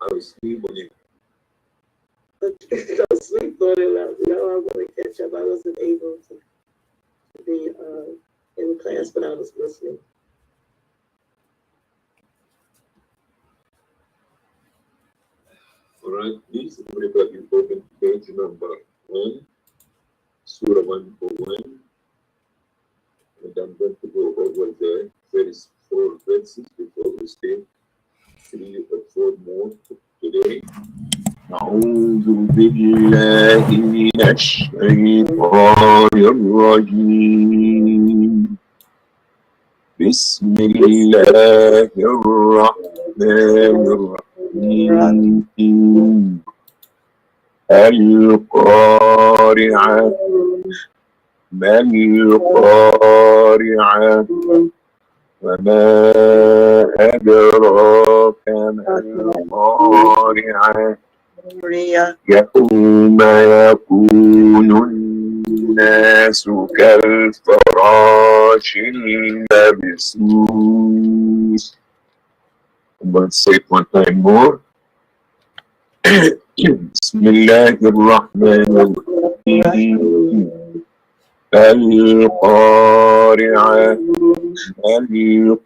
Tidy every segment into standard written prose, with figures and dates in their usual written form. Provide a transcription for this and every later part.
I was asleep on it. Don't sleep on it. No, I'm going to catch up. I wasn't able to be in class, but I was listening. All right, please, everybody open page number 1, Surah 141. And I'm going to go over the first 4 verses before we stay 3 or 4 more today. أعوذ بالله من الشيطان الرجيم. بسم الله الرحمن الرحيم. القارعة ما القارعة وما أدراك ما القارعة يوم يكون الناس كالفراش المبثوث. Let's say it one time more. بسم الله الرحمن الرحيم. القارعة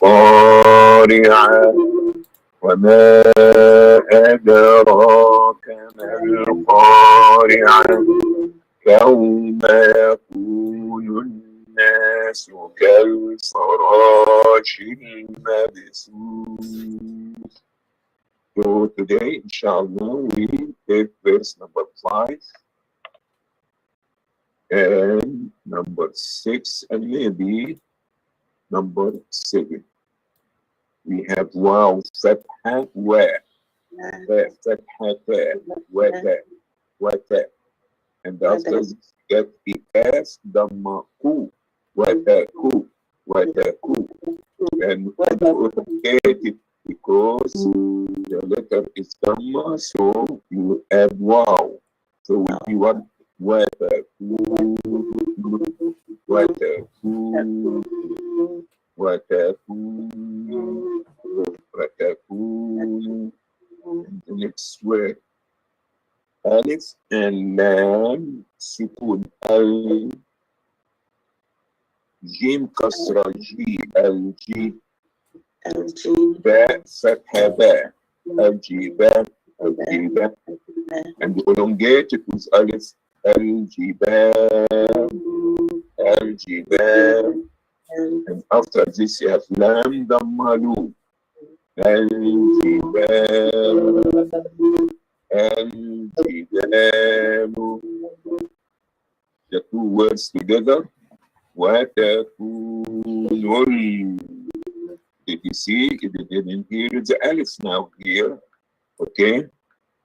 القارعة وما أدراك ما القارعة يوم يكون الناس كالفراش المبثوث. So today, inshallah, we take verse number 5 and number 6 and maybe number 7. We have wow, fatha, wa, fatha, wa, and after this, get ikas, dhamma, ku, wataku, and rotate it because the letter is dhamma, so you add wow. So if you want wataku, and the next word alif and lam sukun al jim kasra ji al ji ba fatha ba al jiba and elongate it with alif al jiba and after this you have lam dammalu al the 2 words together. Watakunul. Did you see? If you didn't hear the alif now here. Okay.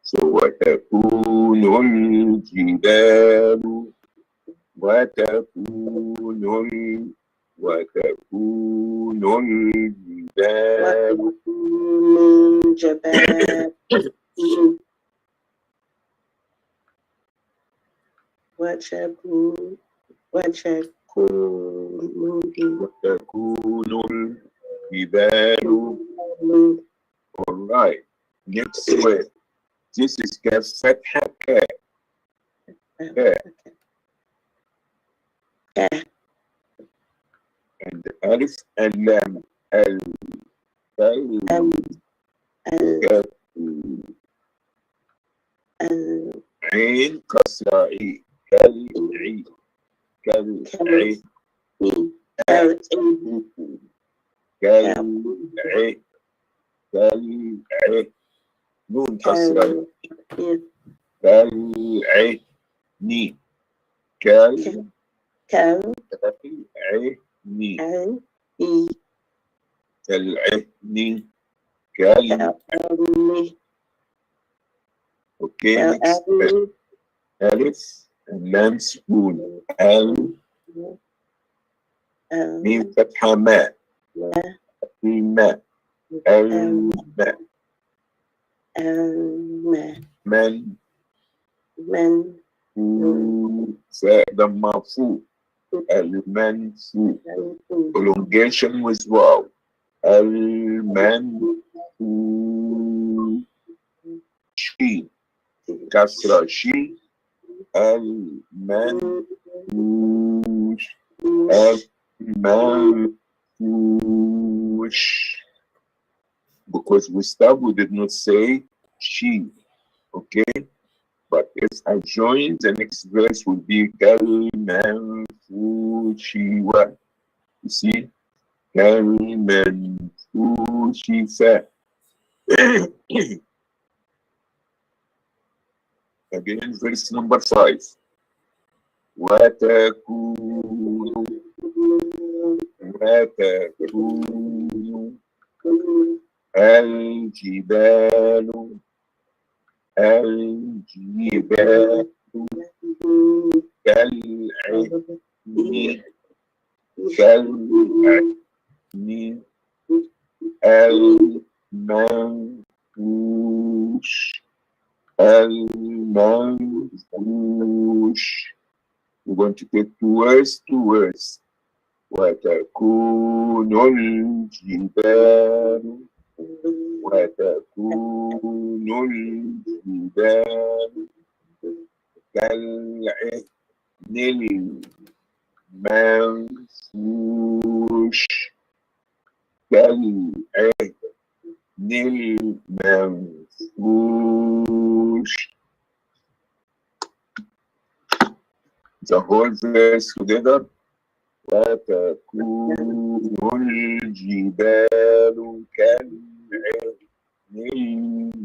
So watakunul jibalu. Watakunul jibalu. All right. Next word. This is fatha ka. And the alif and lam al عين كسرعي كالعي نون كسرعي كالعيني كالعيني. Okay, next alif and lam spoon. Mim fatha ma. Man. Dhamma fu. Al-manfu. Prolongation with wow. Al-manfu. كسرة شي المنفوش المنفوش. Because we stop, we did not say she, okay? But if I join, the next verse will be كالمنفوش. You see? كالمنفوش. Again, verse number 5. وتكون الجبال كالعهن المنفوش. We're going to take two words. وتكون الجبال كالعهن المنفوش. كالعهن المنفوش. The whole verse together. وتكون الجبال كالعهن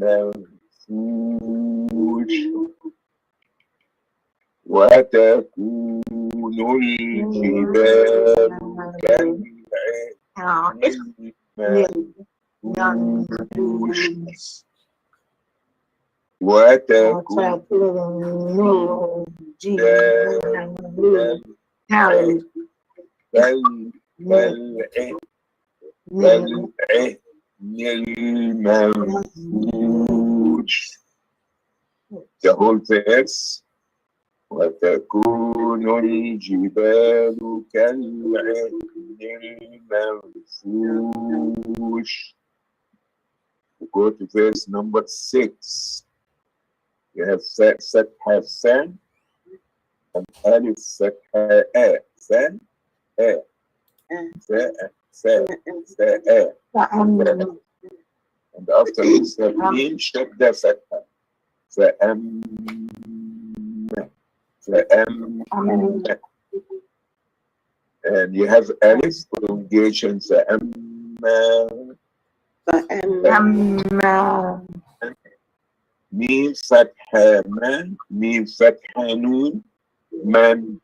المنفوش. وتكون الجبال كالعهن المنفوش. وتكون الجبال كالعهن المنفوش. The whole verse. وتكون الجبال كالعهن المنفوش. We go to verse number 6. You have فتحة ثان and ألف فتحة آ. ثان آ. And after this ميم شدة فتحة. And you have alif prolongation ميم فتحة من ميم فتحة نون من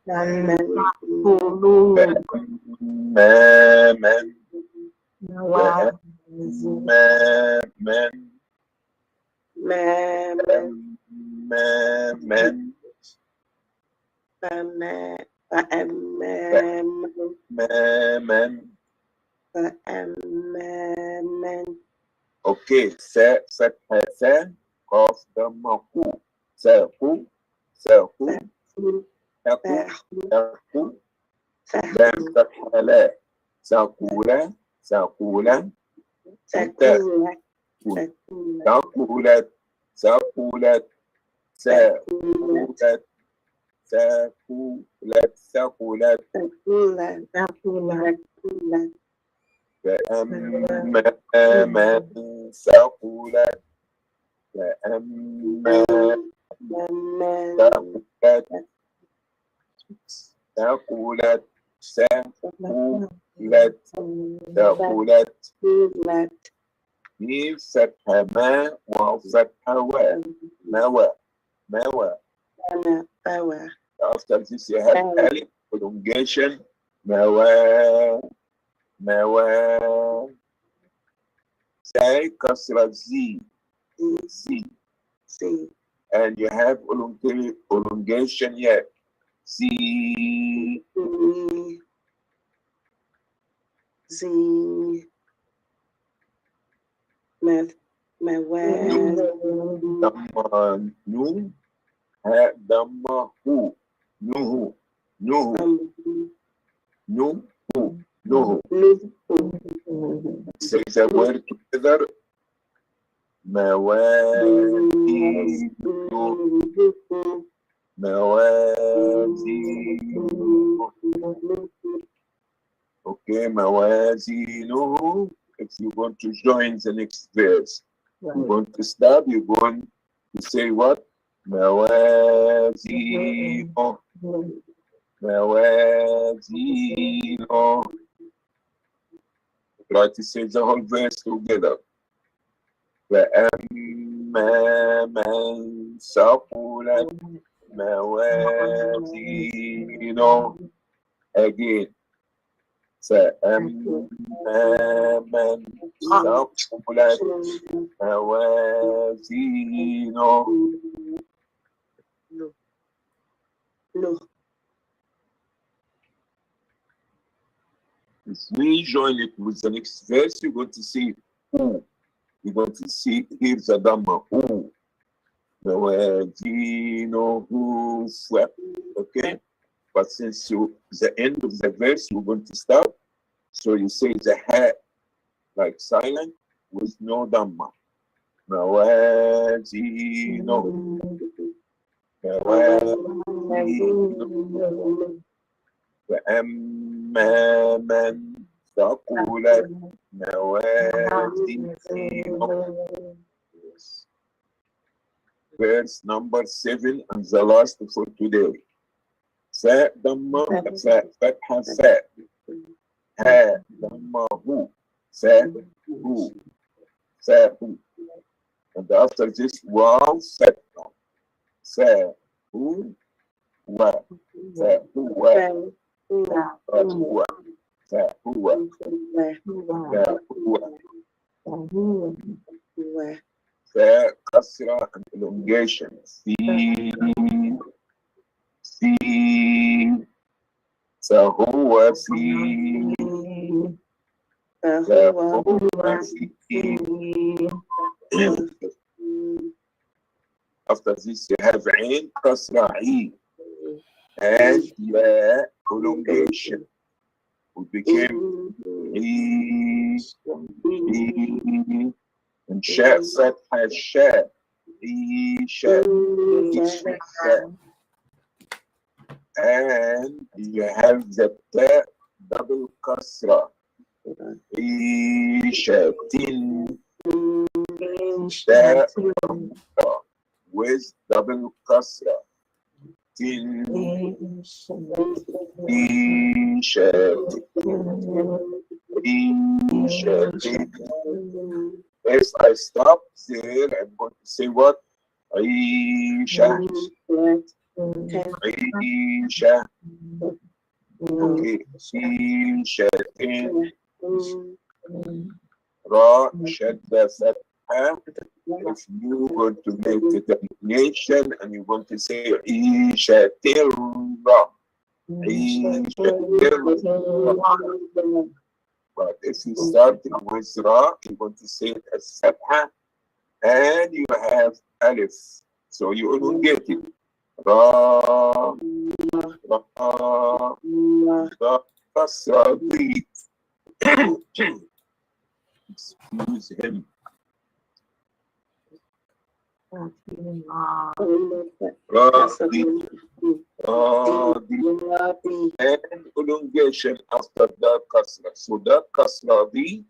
اوكي. فتحة ثان قاف ضمة قو ساقو لام فتحة لا ساقولا ساقولت فأما من ثقلت ميم فتحة ما واو فتحة وا موا. After this you have alif prolongation موا. زي كسرة زي and you have prolongation yet زي ضمة نون ها ضمة هو نوه. Say the word together. Okay, موازينه. If you want to join the next verse, you want to stop, you're going to say what? موازينه. موازينه. Try to say the whole verse together. فأما من ثقلت موازينه. Again. فأما من ثقلت موازينه. No. If we join it with the next verse, you're going to see who. You're going to see here's a Dhamma. Who. موازينه. Okay? But since the end of the verse, you're going to stop. So you say the ha like silent with no Dhamma. موازينه. موازينه. فأما من ثقلت موازينه. Verse number 7 and the last for today. فاء ضمة فاء فتحة فاء. ها ضمة هو. فاء هو. فاء هو. And after this واو فتحة. فاء هو و. فاء هو. هو. فاء هو. فاء هو. فاء كسرة and elongation. سين. سين. فهو في. فهو في. After this you have عين كسرة عين. And ياء elongation. We became and شاء فتحة الشاء. شاء. And you have the ta double kasra. Shatin. With double kasra. Tin. If I stop there, I'm going to say what? Aisha. Aisha. Okay. Aisha. Ra, Shadda, Fatha. If you're going to make the termination and you're going to say Aisha, Ra. But if you start with Ra, you're going to say it as Fatha, and you have Alif. So you will get it. Ra, Ra, Ra, Kasra, excuse him. Radi, and elongation after that kasra. So that kasra di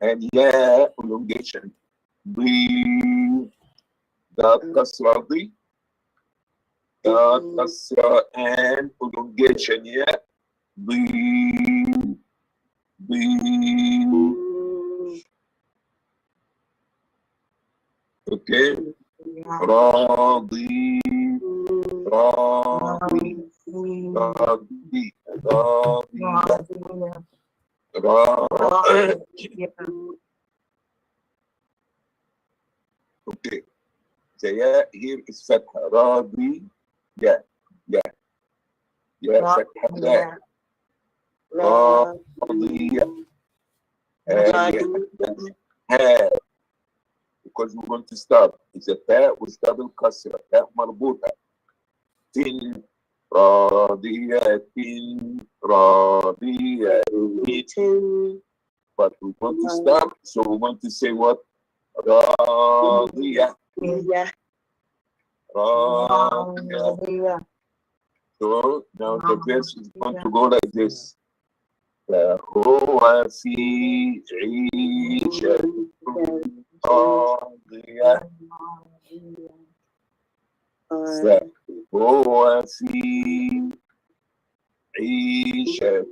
and ya elongation. Di, that kasra di, that kasra and elongation ya. Di. Okay. Radi. Okay. The ya here is fatha. Radi. Ya. Fatha. Ya. Radi. Because we want to start. It's a ta with double kasra. Ta marbuta. Tin. Radiyatin. Radiyatin. But we want to stop, so we want to say what? راضية راضية. So now the verse is going to go like this. فهو في عيشة راضية. فهو في عيشة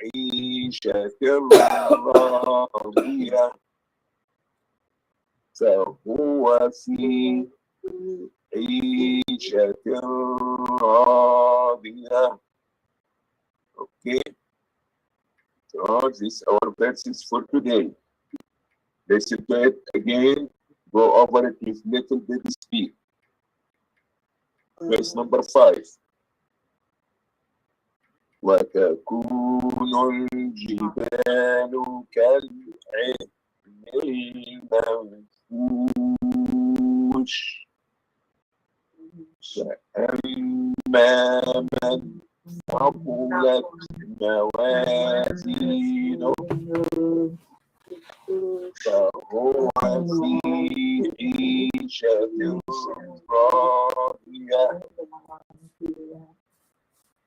عيشة راضية. فهو في عيشة راضية. Okay, so this is our verses for today. Listen to it again, go over it with little bit speed. Verse number 5. وتكون الجبال كالعهن المنفوش فأما من ثقلت موازينه فهو في عيشة راضية.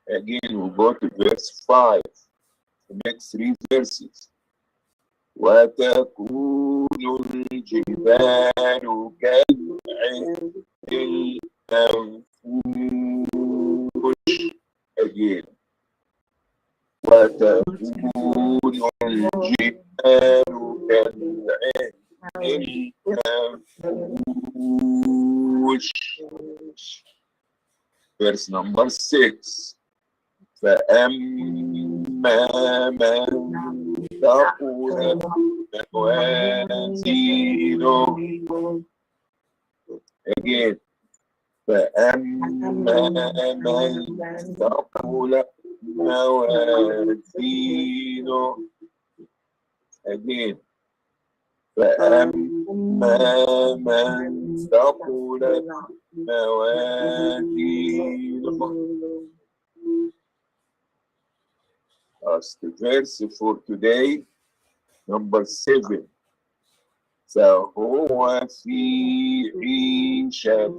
Again, we go to verse 5, the next 3 verses. وتكون الجبال كالعهن المنفوش. Again. وتكون الجبال كالعهن المنفوش. Verse number 6. فأما من ثقلت موازينه. Again. فأما من ثقلت موازينه. Again. فأما من ثقلت موازينه. That's the verse for today, number 7. فهو في عيشة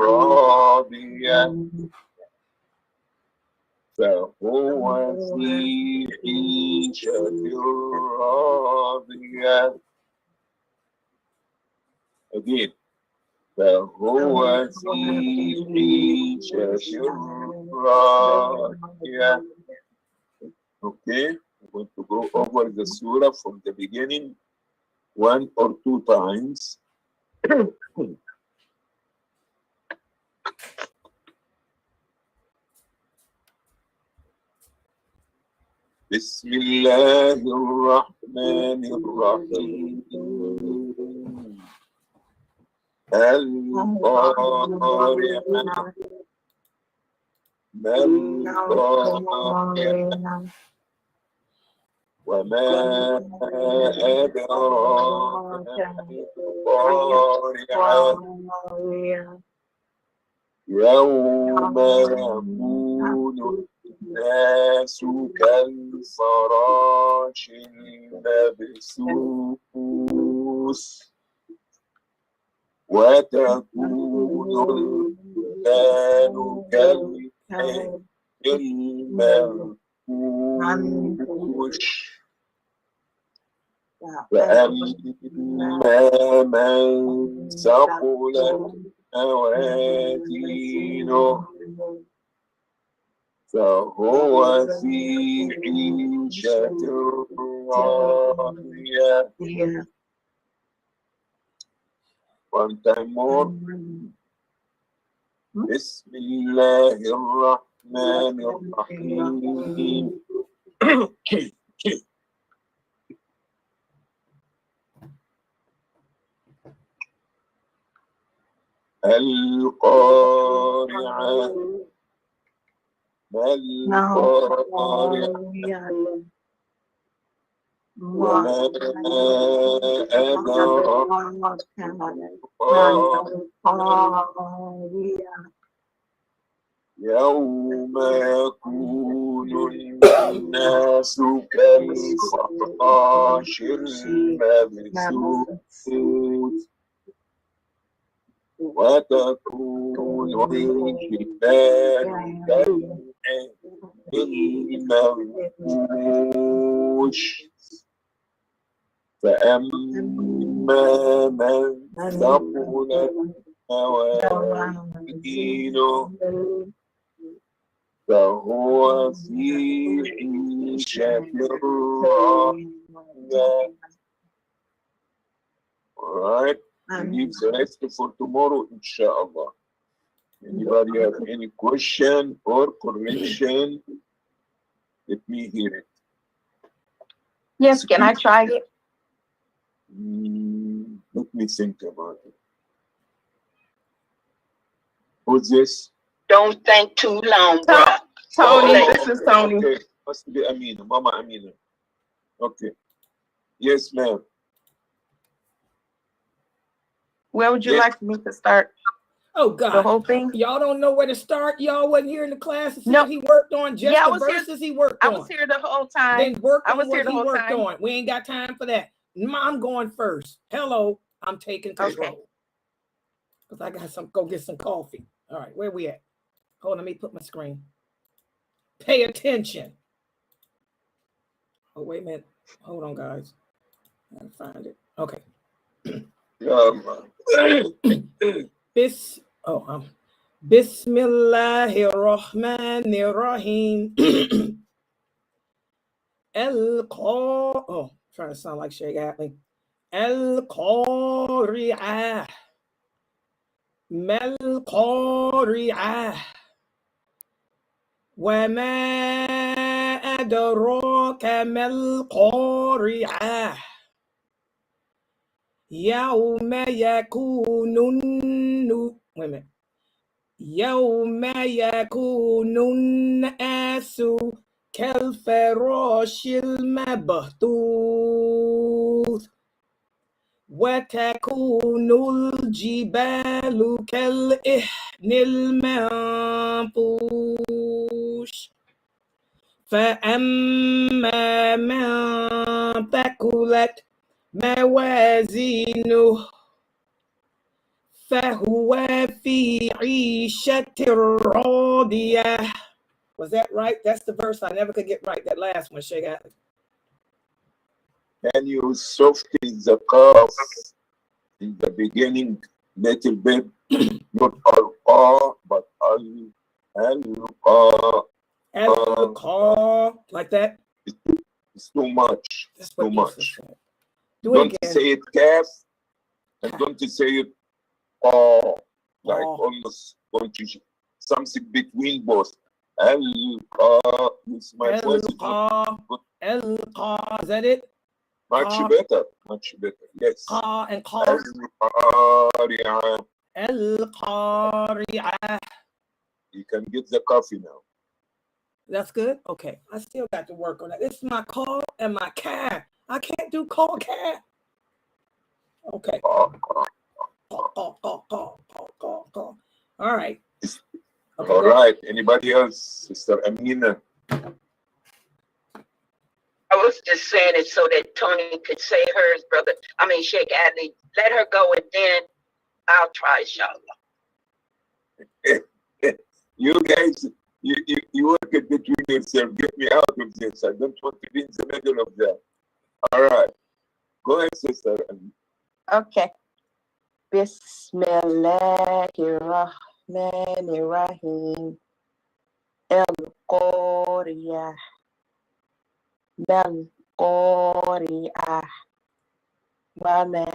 راضية. فهو في عيشة راضية. Again. فهو في عيشة راضية. Okay, I'm going to go over the surah from the beginning 1 or 2 times. بسم الله الرحمن الرحيم. القارعة ما القارعة وما أدراك ما القارعة يوم يكون الناس كالفراش المبثوث وتكون الجبال كالعهن المنفوش فأما من ثقلت موازينه فهو في عيشة راضية. One time more. بسم الله الرحمن الرحيم. القارعة ما القارعة وما أدراك يوم يكون الناس كالفراش المبثوث وتكون الجبال كالعهن المنفوش فأما من ثقلت موازينه فهو في عيشة راضية. Alright, leave the rest for tomorrow, inshallah. Anybody have any question or correction? Let me hear it. Yes, can I try it? Let me think about it. Who's this? Don't think too long, bro. Tony, this is Tony. Okay, must be Amina, Mama Amina. Okay. Yes, ma'am. Where would you Yes. like me to start? Oh God! The whole thing? Y'all don't know where to start. Y'all wasn't here in the class to see No. what he worked on. Just Yeah, I the was here- verses he worked I on. was here the whole time. Then work I on was here what the he whole worked time. on. We ain't got time for that. I'm going first. Hello, I'm taking control. Because I got some. Go get some coffee. All right, where we at? Hold on, let me put my screen. Pay attention. Oh, wait a minute. Hold on, guys. I gotta find it. Okay. Bismillahirrahmanirrahim. Trying to sound like Sheikh Atley. Al-Qari'ah. Mal-Qari'ah. وما أدراك ما القارعة يوم يكون الناس كالفراش المبثوث وتكون الجبال كالعهن المنفوش فأما من ثقلت موازينه فهو في عيشة راضية. Was that right? That's the verse I never could get right. That last one, Sheikh Atley. Can you soften the calf in the beginning little bit? Not al-qa, but al-qa. Like that? It's too much. It's too much. Don't say it calf and don't say it like almost going to something between both. Al-qa. It's my voice. Al-qa. Is that it? Much better. Much better. Yes. Qa and qa. Al-qari'ah. Al-qari'ah. You can get the coffee now. That's good. Okay, I still got to work on that. This is my call and my cat. I can't do call cat. Okay. Call. All right. Okay, all right. Anybody else? Sister Amina. I was just saying it so that Tony could say hers, brother. I mean, Sheikh Adley. Let her go and then I'll try, inshallah. You guys, you work it between yourself. Get me out of this. I don't want to be in the middle of that. All right. Go ahead, Sister. Okay. Bismillahirrahmanirrahim. Al-Qari'ah. Mal-Qari'ah. وما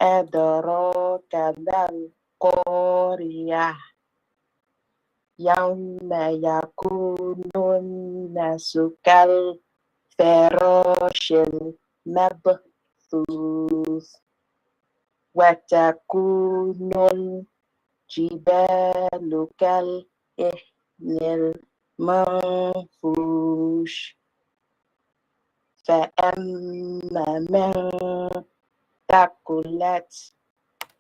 أدراك ما القارعة يوم يكون الناس كالفراش المبثوث وتكون الجبال كالعهن المنفوش فأما من ثقلت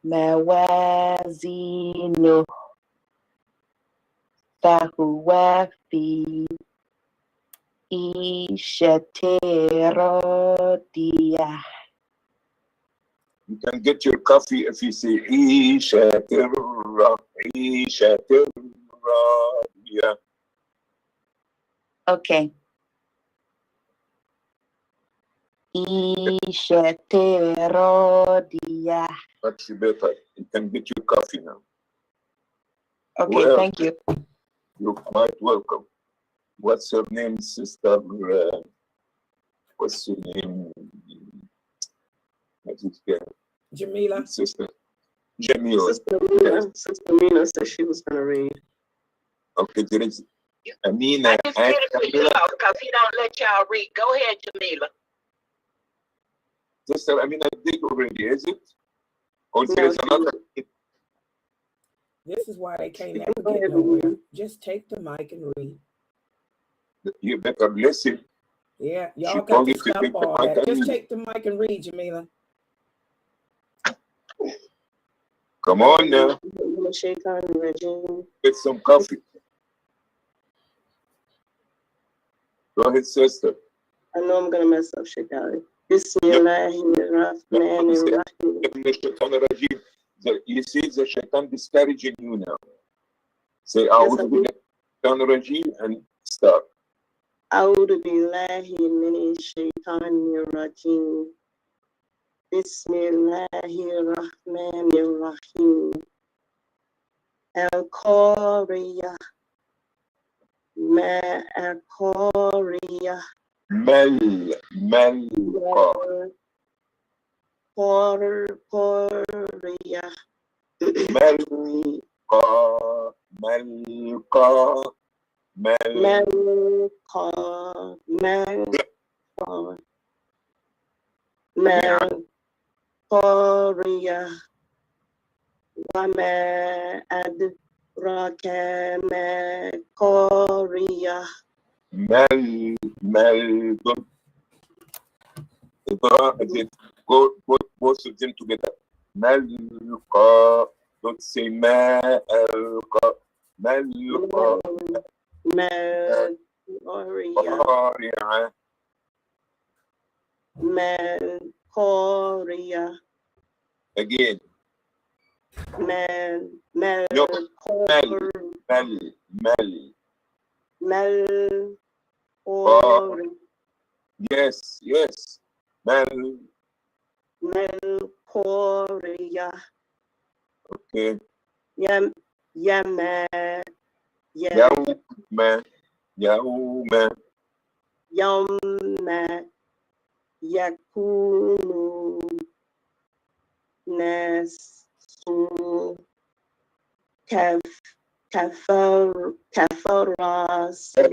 موازينه فهو في عيشة راضية. You can get your coffee if you say عيشة راضية. Okay. عيشة راضية. Much better. You can get your coffee now. Okay, Well, thank you. you're quite welcome. What's your name, sister? What's your name? Jamila. Sister Jamila. Sister Mina said she was going to read. Okay, there is Amina. I just did it for you all because he don't let y'all read. Go ahead, Jamila. Sister Amina did already, is it? Or there No, is another? This is why they can't You ever can go get ahead and nowhere. read. Just take the mic and read. You better listen. Yeah, She y'all got told to you to stop take the all mic that. and Just read. take the mic and read, Jamila. Come on now. Get some coffee. Go ahead, sister. I know I'm gonna mess up shit out. Bismillahirrahmanirrahim. You see the shaitan discouraging you now. Say Yes, A'udhu I do. billahi minash rajim and start. A'udhu billahi minash shaitanir rajim. Bismillahirrahmanirrahim. Al-Qariya. Ma al-Qariya. Malqa. Qariya. Malqa. Malqa. Qariya. Wama adraka ma qariya. Go both of them together. Malqa. Don't say ma'alqa. Malqa. Ma qariya. Qari'a. Ma qariya. Again. Mal No. Yes. Mal. Qariya. Okay. Yawma yakunu nasu kalfarashi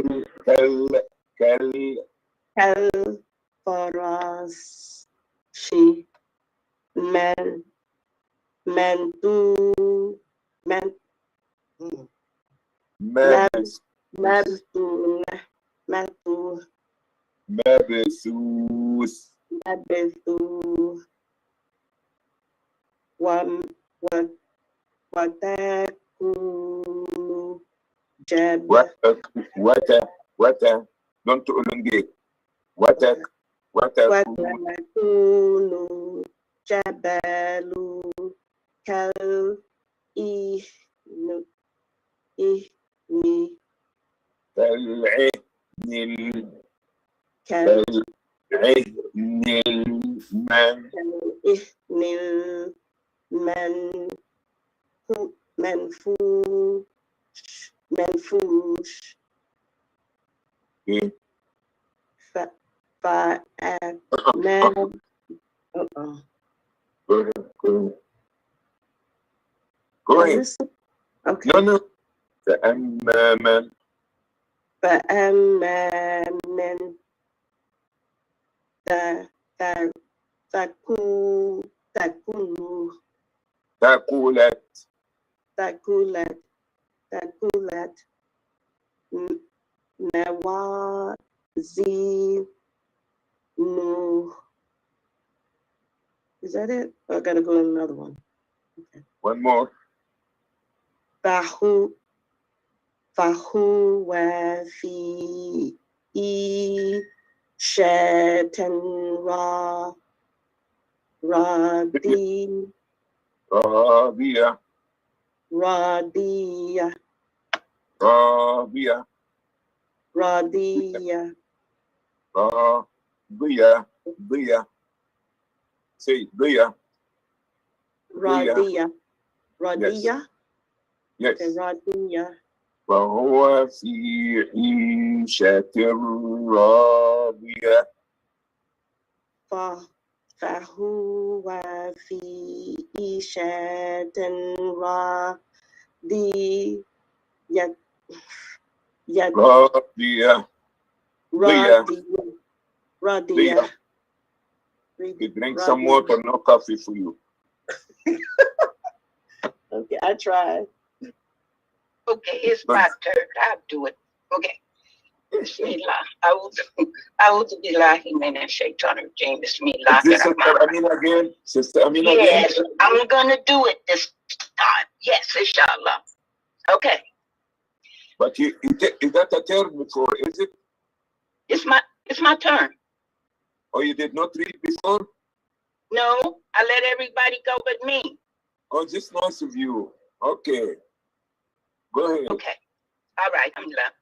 Mabthus. watakunu Wata. Don't elongate. watakunu jabalu kal ihni منفوش فأكنا Go ahead. Okay. No. فأما من تأكلت موازينه. Is that it? I gotta go to another one. Okay. One more. فهو في عيشة راضية راضية راضية راضية راضية راضية ضية. Say ضية. راضية Yes. راضية Yes. راضية فهو في عيشة راضية. فهو في عيشة راضية راضية ضية. راضية ضية. You drink some water, no coffee for you. Okay, I tried. Okay, it's my turn. I'll do it. Okay. Bismillah. A'udhu billahi minash shaitanir rajim. Bismillah. Is this Sister Amina again? Sister Amina again? Yes, I'm gonna do it this time. Yes, inshallah. Okay. But is that a turn before, is it? It's my turn. Or you did not read before? No, I let everybody go but me. Oh, just nice of you. Okay. Go ahead. Okay. All right, alhamdulillah.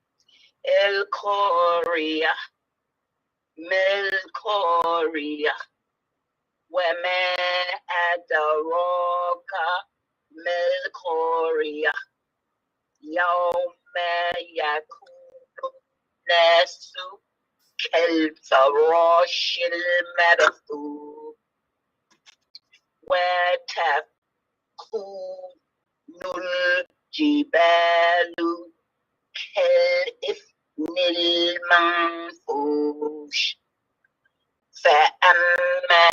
El Korea. Mel Korea. Wema Adaroka. Mel Korea. Yawma Yakulu Nasu. كالفراش المبثوث وتكون الجبال كالإثم المنفوش فأما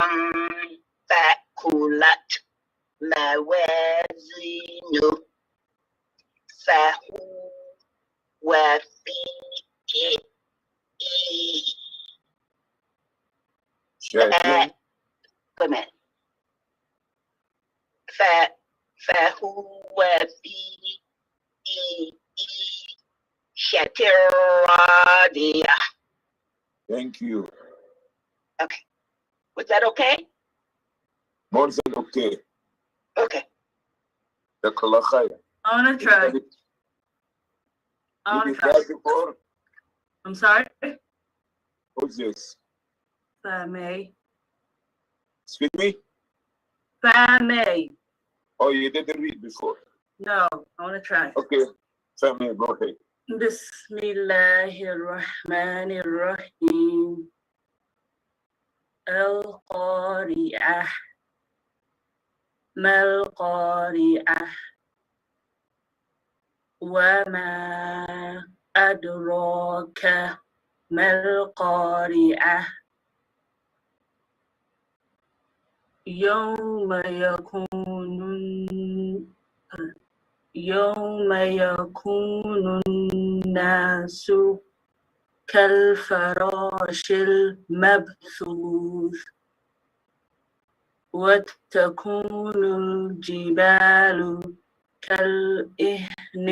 من ثقلت موازينه فهو في فهو في عيشة راضية. Thank you. Okay. Was that okay? More than okay. Okay. Jazakallah khair. I want to try. I You want to did try. that before? I'm sorry? Who's this? Family. Excuse me? Family. Oh, you didn't read before? No, I want to try. Okay. Family, go ahead. Bismillahirrahmanirrahim. Al-Qari'ah. Mal-Qari'ah. وما أدراك ما القارعة يوم يكون الناس كالفراش المبثوث وتكون الجبال كالإهن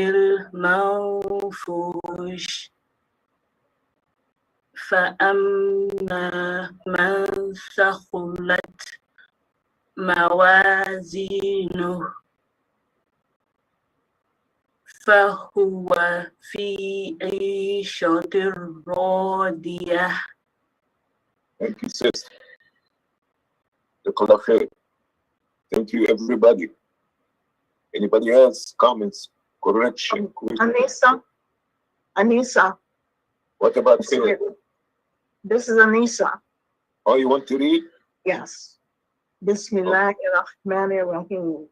المنفوش فأما من ثقلت موازينه فهو في عيشة راضية. Thank you, sis. Jazakallah khair. Thank you, everybody. Anybody else? Comments? Correction? Anissa. What about here? This is Anissa. Oh, you want to read? Yes. Bismillahirrahmanirrahim.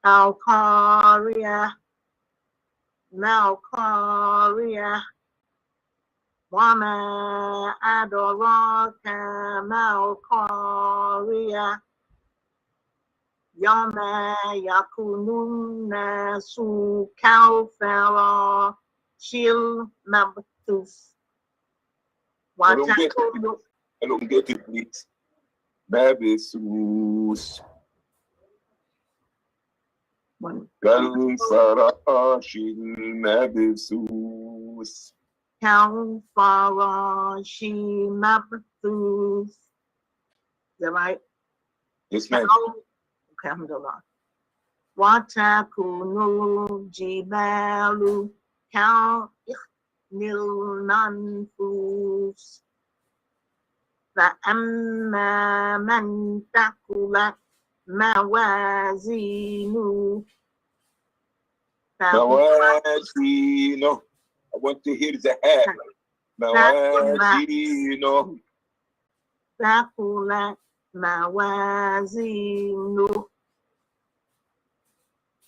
Al-Qari'ah. Mal-Qari'ah. Wama adraka mal-Qari'ah. Yawma yakunun nasu kalfarashil mabthus. Elongated, please. Baby Sus. كالفراش المبثوث. كالفراش مبثوث. Is that right? Yes, ma'am. Okay, alhamdulillah. وتكون الجبال كالعهن المنفوش فأما من ثقلت موازينه موازينه. I want to hear the hat. موازينه. ثقلت موازينه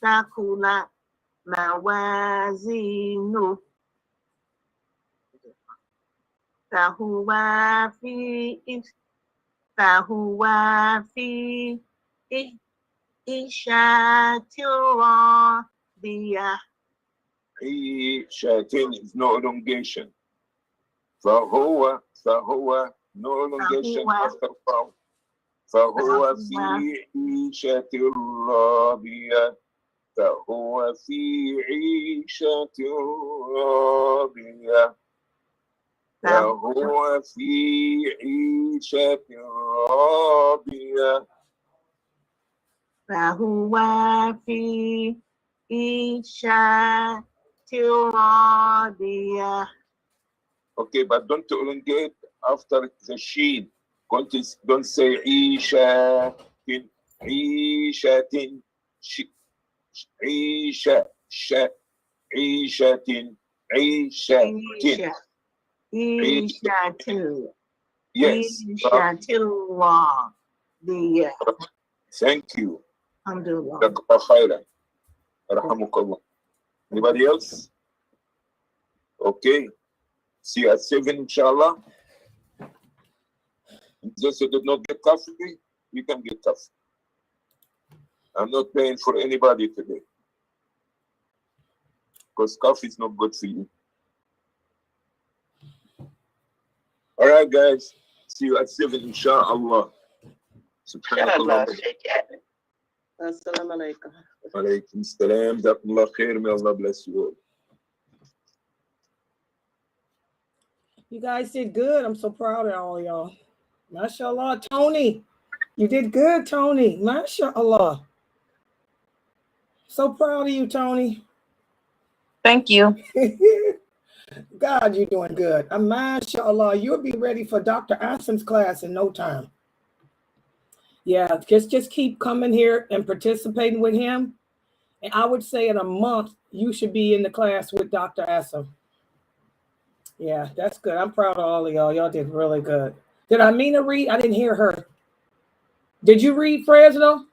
ثقلت موازينه فهو في عيشة راضية. عيشة is no elongation. فهو no elongation after فهو. فهو في عيشة راضية. فهو في عيشة راضية. فهو في عيشة راضية. فهو في عيشة راضية. Okay, but don't elongate after the sheen. Don't say عيشة. عيشة. عيشة. عيشة. عيشة. Yes. Thank you. Alhamdulillah. Anybody else? Okay. See you at 7, inshallah. In case you did not get coffee, you can get coffee. I'm not paying for anybody today. Because coffee is not good for you. All right, guys. See you at 7, inshallah. Inshallah. Assalamu alaikum. Alaikum salam. Jazakumullah khair. May Allah bless you all. You guys did good. I'm so proud of all y'all. MashaAllah. Tony, you did good, Tony. MashaAllah. So proud of you, Tony. Thank you. God, you're doing good. MashaAllah. You'll be ready for Dr. Asim's class in no time. Yeah, just keep coming here and participating with him. And I would say in a month, you should be in the class with Dr. Asim. Yeah, that's good. I'm proud of all of y'all. Y'all did really good. Did Amina read? I didn't hear her. Did you read Fresno?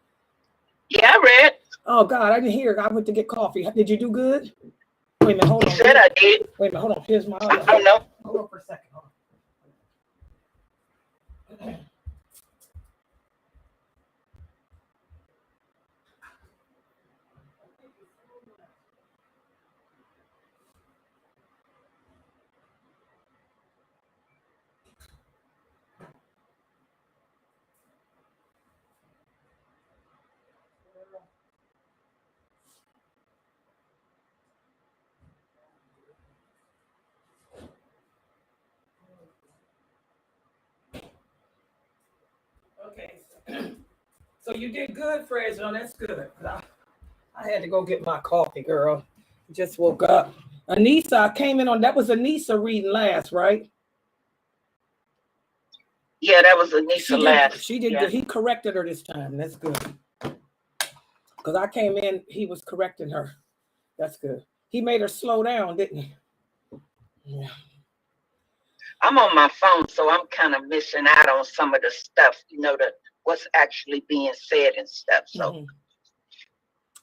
Yeah, I read. Oh, God, I didn't hear. I went to get coffee. Did you do good? Wait a minute, hold on. You said I did. Wait a minute, hold on. Here's my I don't know. Hold on for a second. Hold on. Okay, so you did good, Fresno. That's good. I had to go get my coffee, girl. Just woke up. Anissa, I came in on, that was Anissa reading last, right? Yeah, that was Anissa last. She did good. He corrected her this time. That's good. Because I came in, he was correcting her. That's good. He made her slow down, didn't he? Yeah. I'm on my phone, so I'm kind of missing out on some of the stuff, what's actually being said and stuff. So,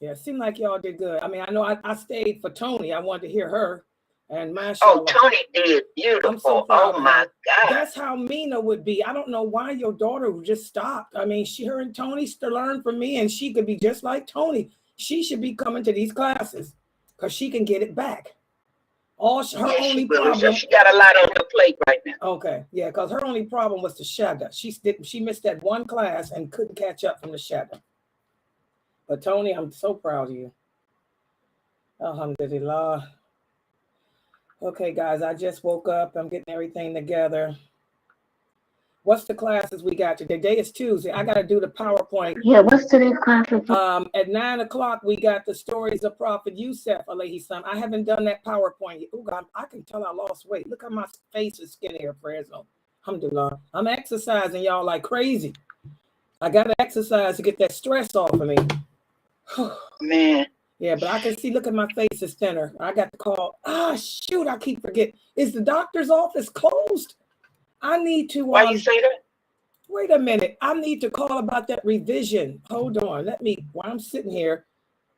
Yeah, it seemed like y'all did good. I mean, I know I stayed for Tony. I wanted to hear her. And mashallah. Oh, Tony did beautiful. I'm so proud of my God. That's how Mina would be. I don't know why your daughter just stopped. I mean, her and Tony to learn from me, and she could be just like Tony. She should be coming to these classes because she can get it back. Only problem. She got a lot on her plate right now. Okay, yeah, because her only problem was the Shada. She missed that one class and couldn't catch up from the Shada. But Tony, I'm so proud of you. Alhamdulillah. Okay, guys, I just woke up. I'm getting everything together. What's the classes we got today? Today is Tuesday. I got to do the PowerPoint. Yeah, what's today's classes? At 9 o'clock, we got the stories of Prophet Yusuf, alayhi salam. I haven't done that PowerPoint yet. Oh, God, I can tell I lost weight. Look how my face is skinnier, Fresno. Alhamdulillah. I'm exercising, y'all, like crazy. I got to exercise to get that stress off of me. Man. Yeah, but I can see, look at my face is thinner. I got to call. Shoot, I keep forgetting. Is the doctor's office closed? I need to. Why you say that? Wait a minute. I need to call about that revision. Hold on. While I'm sitting here,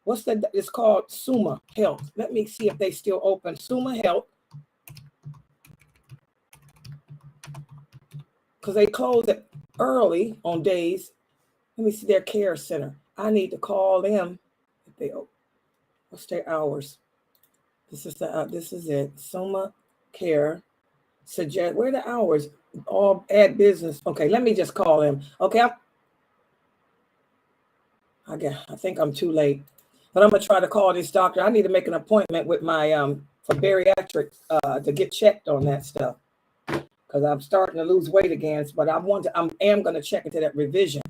what's that? It's called Summa Health. Let me see if they still open. Summa Health. Because they close it early on days. Let me see their care center. I need to call them if they open. What's their hours? This is it. Summa Care. Suggest where are the hours? All add business. Okay, let me just call him. Okay, I think I'm too late, but I'm gonna try to call this doctor. I need to make an appointment with my for bariatrics to get checked on that stuff because I'm starting to lose weight again. But I am gonna check into that revision.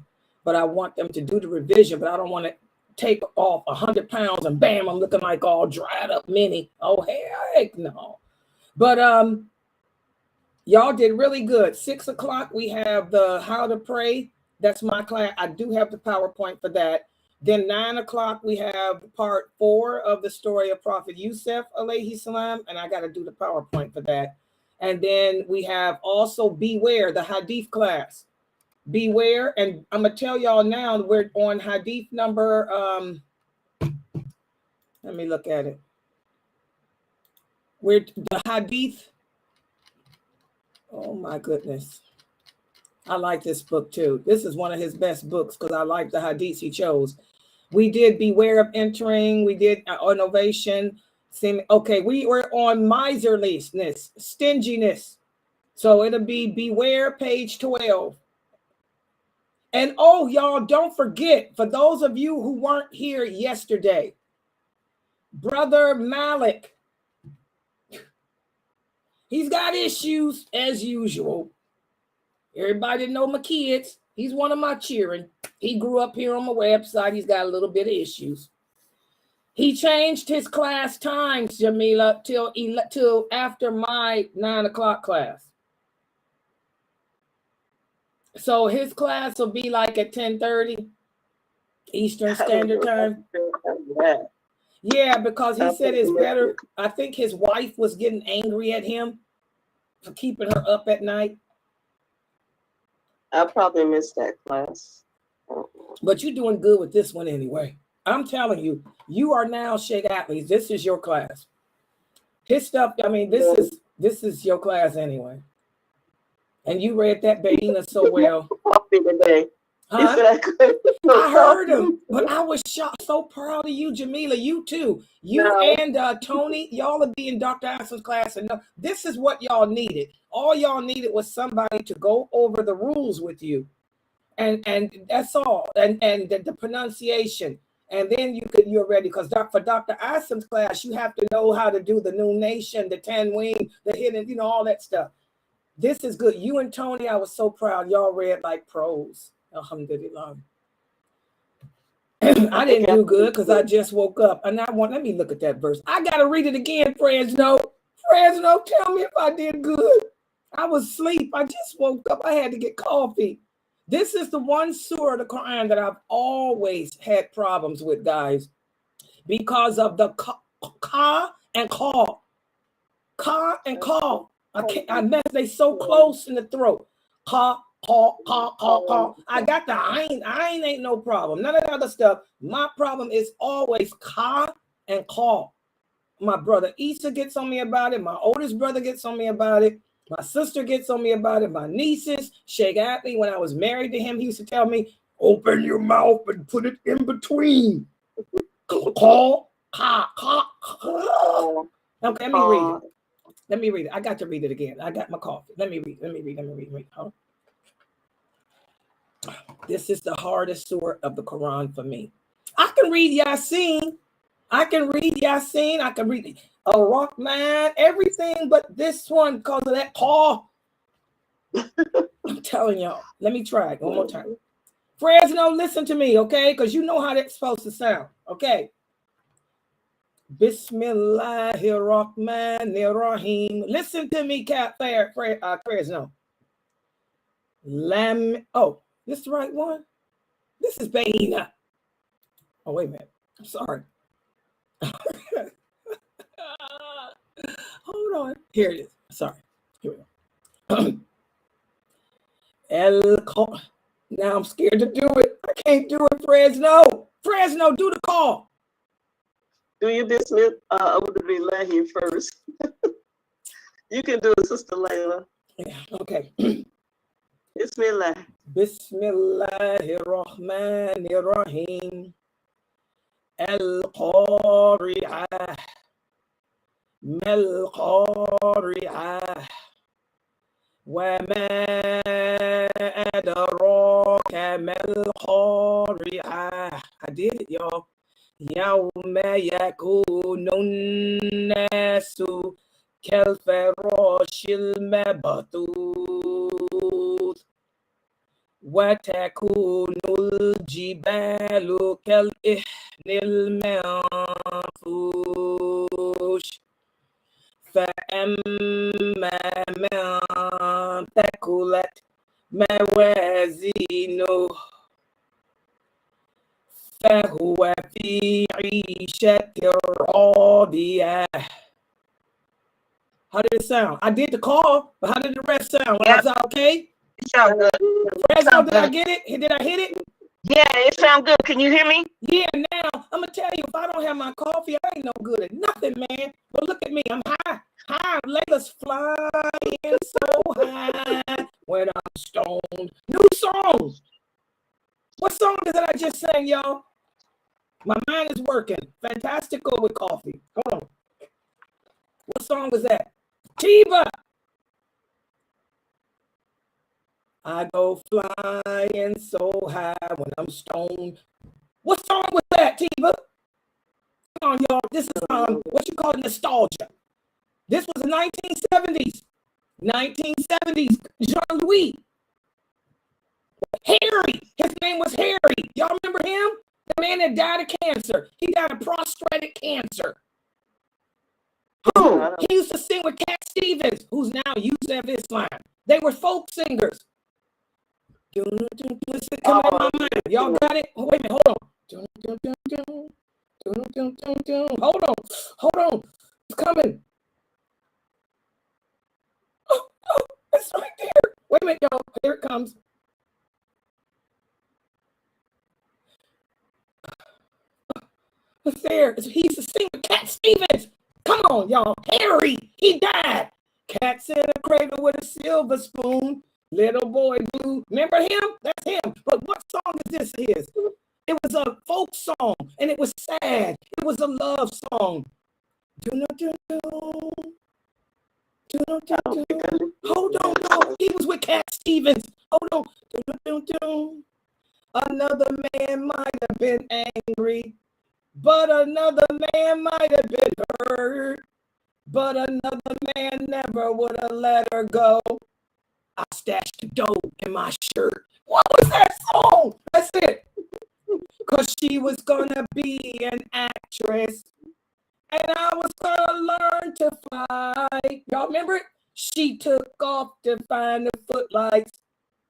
But I want them to do the revision, but I don't want to take off 100 pounds and bam, I'm looking like all dried up mini. Oh heck no. But y'all did really good. 6 o'clock, we have the how to pray. That's my class. I do have the PowerPoint for that. Then 9 o'clock, we have part 4 of the story of Prophet Yusuf, alayhi salam, and I got to do the PowerPoint for that. And then we have also Beware, the Hadith class. Beware, and I'm going to tell y'all now, we're on Hadith number, let me look at it. We're the Hadith. Oh my goodness. I like this book too. This is one of his best books because I like the hadiths he chose. We did Beware of Entering. We did Innovation. Okay, we were on miserliness, stinginess. So it'll be Beware, page 12. And oh, y'all, don't forget, for those of you who weren't here yesterday, Brother Malik, he's got issues as usual. Everybody know my kids. He's one of my children. He grew up here on my website. He's got a little bit of issues. He changed his class times, Jamila, till after my 9 o'clock class. So his class will be like at 10:30 Eastern Standard Time. Yeah, because he said it's better. I think his wife was getting angry at him for keeping her up at night. I'll probably miss that class. But you're doing good with this one anyway. I'm telling you, you are now Sheikh Atlees. This is your class. His stuff, I mean, this is your class anyway. And you read that Baina so well. Coffee today. Huh? He said I couldn't. I heard him, but I was shocked. So proud of you, Jamila. You too. You and Tony, y'all will be in Dr. Aslan's class. And this is what y'all needed. All y'all needed was somebody to go over the rules with you. And that's all. And the pronunciation. And then you're ready. Because for Dr. Aslam's class, you have to know how to do the new nation, the tanween, the hidden, all that stuff. This is good. You and Tony, I was so proud. Y'all read like pros. Alhamdulillah. I didn't do good because I just woke up. And let me look at that verse. I got to read it again, Fresno. Fresno, tell me if I did good. I was asleep. I just woke up. I had to get coffee. This is the one surah of the Quran that I've always had problems with, guys, because of the ka and call. Ka and call. They so close in the throat. Ka. Call. I got the ayn ain't no problem. None of that other stuff. My problem is always ka and call. My brother Issa gets on me about it. My oldest brother gets on me about it. My sister gets on me about it. My nieces, Sheikh Atlee, when I was married to him, he used to tell me, open your mouth and put it in between. Call, ka. Okay, let me read it. Let me read it. I got to read it again. I got my coffee. Let me read. Huh? This is the hardest surah of the Quran for me. I can read Yasin. I can read Rahman, everything but this one because of that call. I'm telling y'all. Let me try it one more time. Fresno, listen to me, okay? Because you know how that's supposed to sound, okay? Bismillahirrahmanirrahim. Listen to me, Fresno. Oh, this is the right one? This is Baina. Oh, wait a minute. I'm sorry. Hold on. Here it is. Sorry. Here we go. Now I'm scared to do it. I can't do it, Fresno. Fresno, do the call. Do your Bismillah first. You can do it, Sister Layla. Yeah, okay. Bismillah. Bismillahirrahmanirrahim. Al-Qari'ah. Mal-Qari'ah. وَمَا أَدْرَاكَ مَا الْقَارِعَةُ. I did it, y'all. يَوْمَ يَكُونُ النَّاسُ كَالْفَرَاشِ الْمَبْثُوثِ وَتَكُونُ الْجِبَالُ كَالْإِحْنِ الْمَنفُوشِ فأما من ثقلت موازينه فهو في عيشة راضية. How did it sound? I did the call, but how did the rest sound? Was that okay? It sound good. Fresno, did I get it? Did I hit it? Yeah, it sound good. Can you hear me? Yeah, now I'm gonna tell you, if I don't have my coffee, I ain't no good at nothing, man. But look at me, I'm high. Layla's flying so high when I'm stoned. New songs. What song did I just sing, y'all? My mind is working. Fantastical with coffee. Hold on. What song was that? Tiba. I go flying so high when I'm stoned. What song was that, Tiba? Come on, y'all. This is what you call nostalgia. This was the 1970s. 1970s. Jean-Louis. Harry. His name was Harry. Y'all remember him? The man that died of cancer. He died of prostatic cancer. He used to sing with Cat Stevens, who's now ISLAMIC. They were folk singers. Listen, come on, my mind. Y'all got it? Oh, wait a minute, hold on. Hold on. It's coming. Oh, it's right there. Wait a minute, y'all. Here it comes. It's there. He's the singer, Cat Stevens. Come on, y'all. Harry, he died. Cat's in a cradle with a silver spoon. Little boy blue. Remember him? That's him. But what song is this? It was a folk song, and it was sad. It was a love song. Hold on, y'all. He was with Cat Stevens. Hold on. Another man might have been angry, but another man might have been hurt. But another man never would have let her go. I stashed the dough in my shirt. What was that song? That's it. Because she was going to be an actress. And I was going to learn to fly. Y'all remember it? She took off to find the footlights.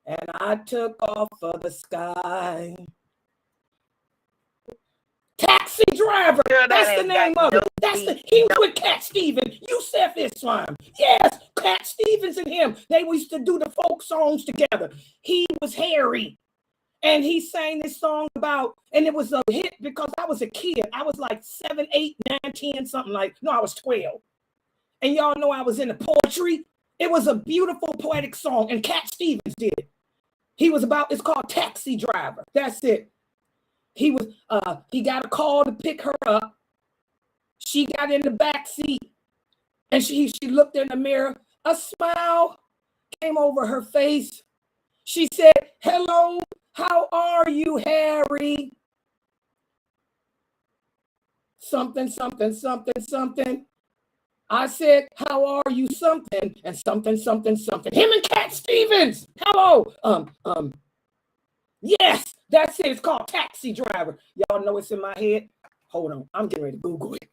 And I took off for the sky. Taxi driver. That's the name of it. He was with Cat Stevens. ISLAMIC. Yes, Cat Stevens and him. They used to do the folk songs together. He was Harry. And he sang this song about, and it was a hit because I was a kid. I was like 7, 8, 9, 10, something like, no, I was 12. And y'all know I was into poetry. It was a beautiful poetic song, and Cat Stevens did it. It's called Taxi Driver. That's it. He got a call to pick her up. She got in the back seat and she looked in the mirror. A smile came over her face. She said, "Hello, how are you, Harry?" something, something, something, something. I said, how are you? Something and something, something, something. Him and Cat Stevens. Hello. Yes, that's it. It's called Taxi Driver. Y'all know it's in my head. Hold on. I'm getting ready to Google it.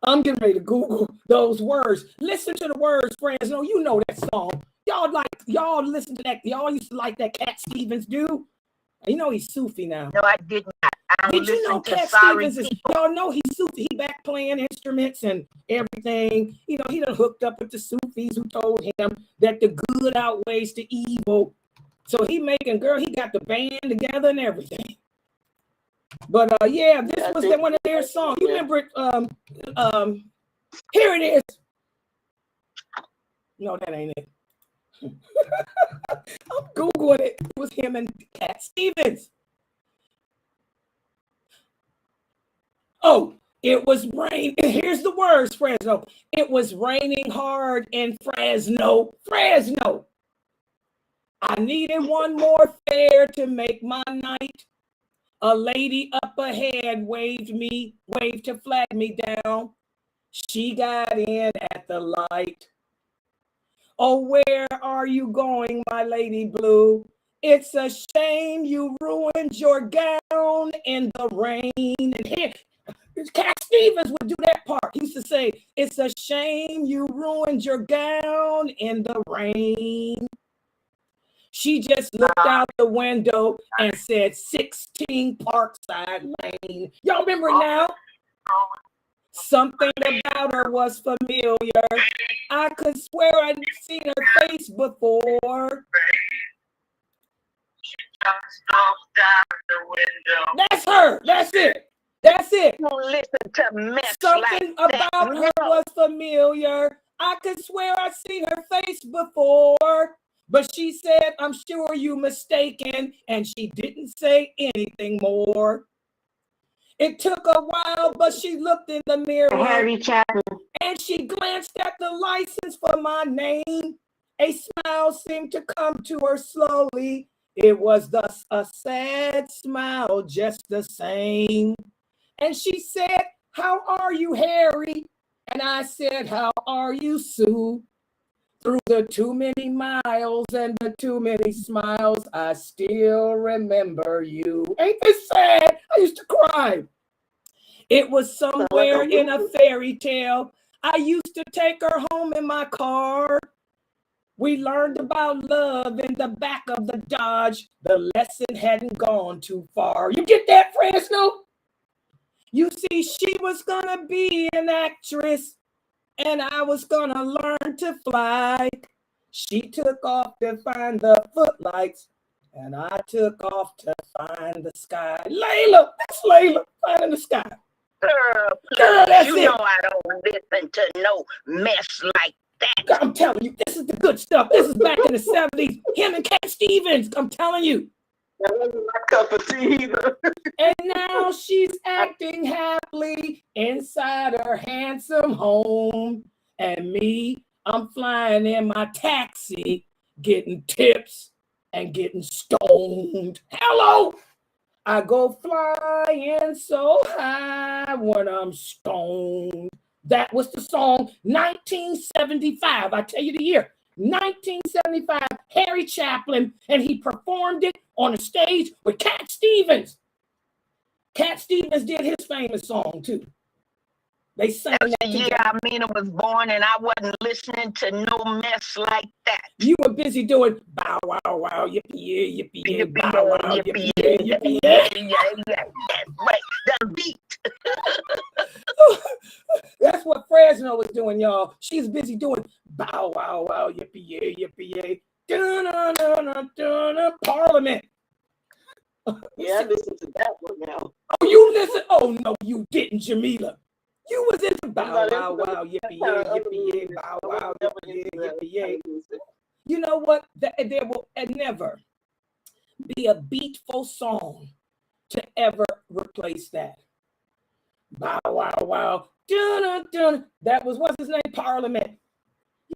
I'm getting ready to Google those words. Listen to the words, friends. No, you know that song. Y'all listen to that. Y'all used to like that Cat Stevens dude. You know he's Sufi now. No, I did not. I Did you know Cat Stevens is, y'all know he's Sufi. He back playing instruments and everything. You know, he done hooked up with the Sufis who told him that the good outweighs the evil. So he making, girl, he got the band together and everything. But yeah, this was one of their songs. You remember it? Here it is. No, that ain't it. I'm Googling it. It was him and Cat Stevens. Oh, it was rain. Here's the words, Fresno. It was raining hard in Fresno. Fresno. I needed one more fare to make my night. A lady up ahead waved to flag me down. She got in at the light. Oh, where are you going, my lady blue? It's a shame you ruined your gown in the rain. And here, Cat Stevens would do that part. He used to say, it's a shame you ruined your gown in the rain. She just looked out the window and said 16 Parkside Lane. Y'all remember it now? Something about her was familiar. I could swear I'd seen her face before. That's her. That's it. That's it. Listen to mess Something like about her was familiar. I could swear I'd seen her face before. But she said, I'm sure you mistaken. And she didn't say anything more. It took a while, but she looked in the mirror. Harry Chapman. And she glanced at the license for my name. A smile seemed to come to her slowly. It was thus a sad smile, just the same. And she said, how are you, Harry? And I said, how are you, Sue? Through the too many miles and the too many smiles, I still remember you. Ain't this sad? I used to cry. It was somewhere in a fairy tale. I used to take her home in my car. We learned about love in the back of the Dodge. The lesson hadn't gone too far. You get that, Fresno? You see, she was gonna be an actress, and I was gonna learn to fly. She took off to find the footlights, and I took off to find the sky. Layla, that's Layla, finding the sky. Girl, that's you it. know I don't listen to no mess like that. I'm telling you, this is the good stuff. This is back in the 70s. Him and Cat Stevens, I'm telling you. That wasn't my cup of tea either. And now she's acting happily inside her handsome home. And me, I'm flying in my taxi, getting tips and getting stoned. Hello! I go flying so high when I'm stoned. That was the song 1975. I tell you the year. 1975, Harry Chapman, and he performed it on a stage with Cat Stevens. Cat Stevens did his famous song too. They sang that the year Amina was born, and I wasn't listening to no mess like that. You were busy doing bow wow wow yippee yeah yippee yeah bow wow yippee yeah yippee yeah. That's right, the beat. That's what Fresno was doing, y'all. She's busy doing bow wow wow yippee yeah. Dun-dun-dun-dun-dun, Parliament. Yeah, I listened to that one now. Oh, you listen? Oh no, you didn't, Jamila. You was into bow wow wow yippee yeah bow wow yippee yeah. You know what? There will never be a beatful song to ever replace that. Bow wow wow. Dun-dun-dun. That was, what's his name? Parliament.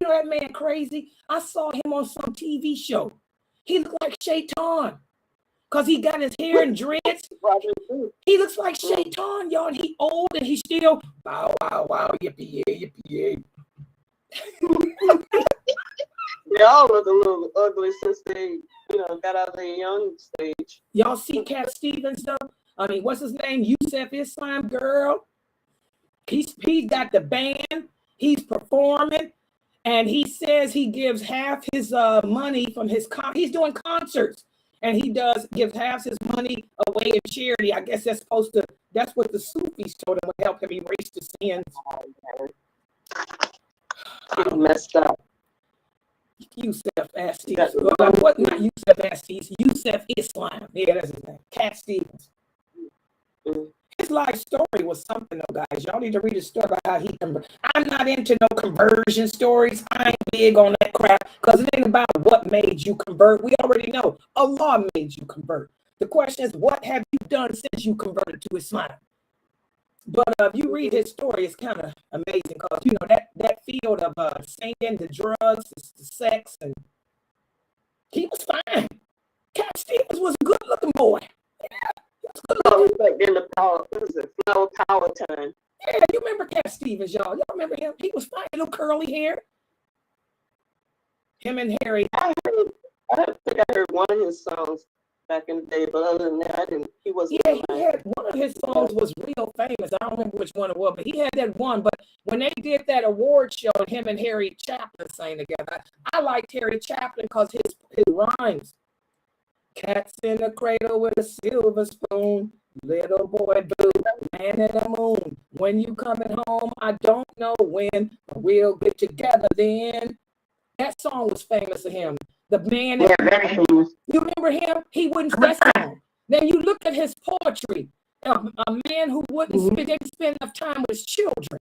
You know that man crazy? I saw him on some TV show. He looked like Shaitan. Because he got his hair in dreads. He looks like Shaitan, y'all. And he old and he still bow, wow, wow, yippee, yippee. They all look a little ugly since they, got out of their young stage. Y'all see Cat Stevens though? I mean, what's his name? Yusuf Islam, girl. He's got the band. He's performing, and he says he gives half his money from his he's doing concerts, and he gives half his money away in charity. I guess that's what the Sufis told him would help him erase the sins. He messed up. Yusuf Stevens. What? Not Yusuf Stevens. Yusuf Islam. Yeah, that's his name. Cat Stevens. His life story was something, though, guys. Y'all need to read his story about how he converted. I'm not into no conversion stories. I ain't big on that crap because it ain't about what made you convert. We already know Allah made you convert. The question is, what have you done since you converted to Islam? But if you read his story, it's kind of amazing because, that field of singing, the drugs, the sex, and he was fine. Cat Stevens was a good-looking boy. Yeah. Back in the flower power time. Yeah, you remember Cat Stevens, y'all. Y'all remember him? He was fine, little curly hair. Him and Harry. I think I heard one of his songs back in the day, but other than that, he wasn't. Yeah, he had one of his songs was real famous. I don't remember which one it was, but he had that one. But when they did that award show, and him and Harry Chaplin sang together, I liked Harry Chaplin because his rhymes. Cats in the cradle with a silver spoon. Little boy blue, man in the moon. When you coming home, I don't know when. But we'll get together then. That song was famous to him. The man. Yeah, very famous. You remember him? He wouldn't that song. Then you look at his poetry. A man who wouldn't spend enough time with his children.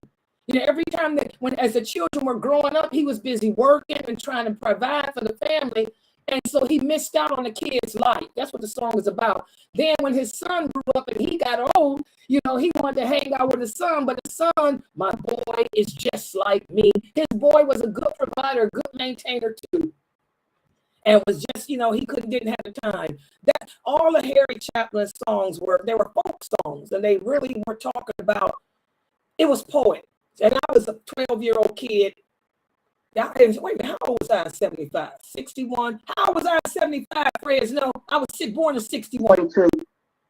Every time as the children were growing up, he was busy working and trying to provide for the family. And so he missed out on the kid's life. That's what the song is about. Then when his son grew up and he got old, he wanted to hang out with his son. But the son, my boy, is just like me. His boy was a good provider, a good maintainer too. And was just, he didn't have the time. That all of Harry Chaplin's songs were folk songs. And they really were talking about, it was poet. And I was a 12-year-old kid. Wait a minute, how old was I in 75? 61? How old was I in 75, Fred? No, I was born in 61.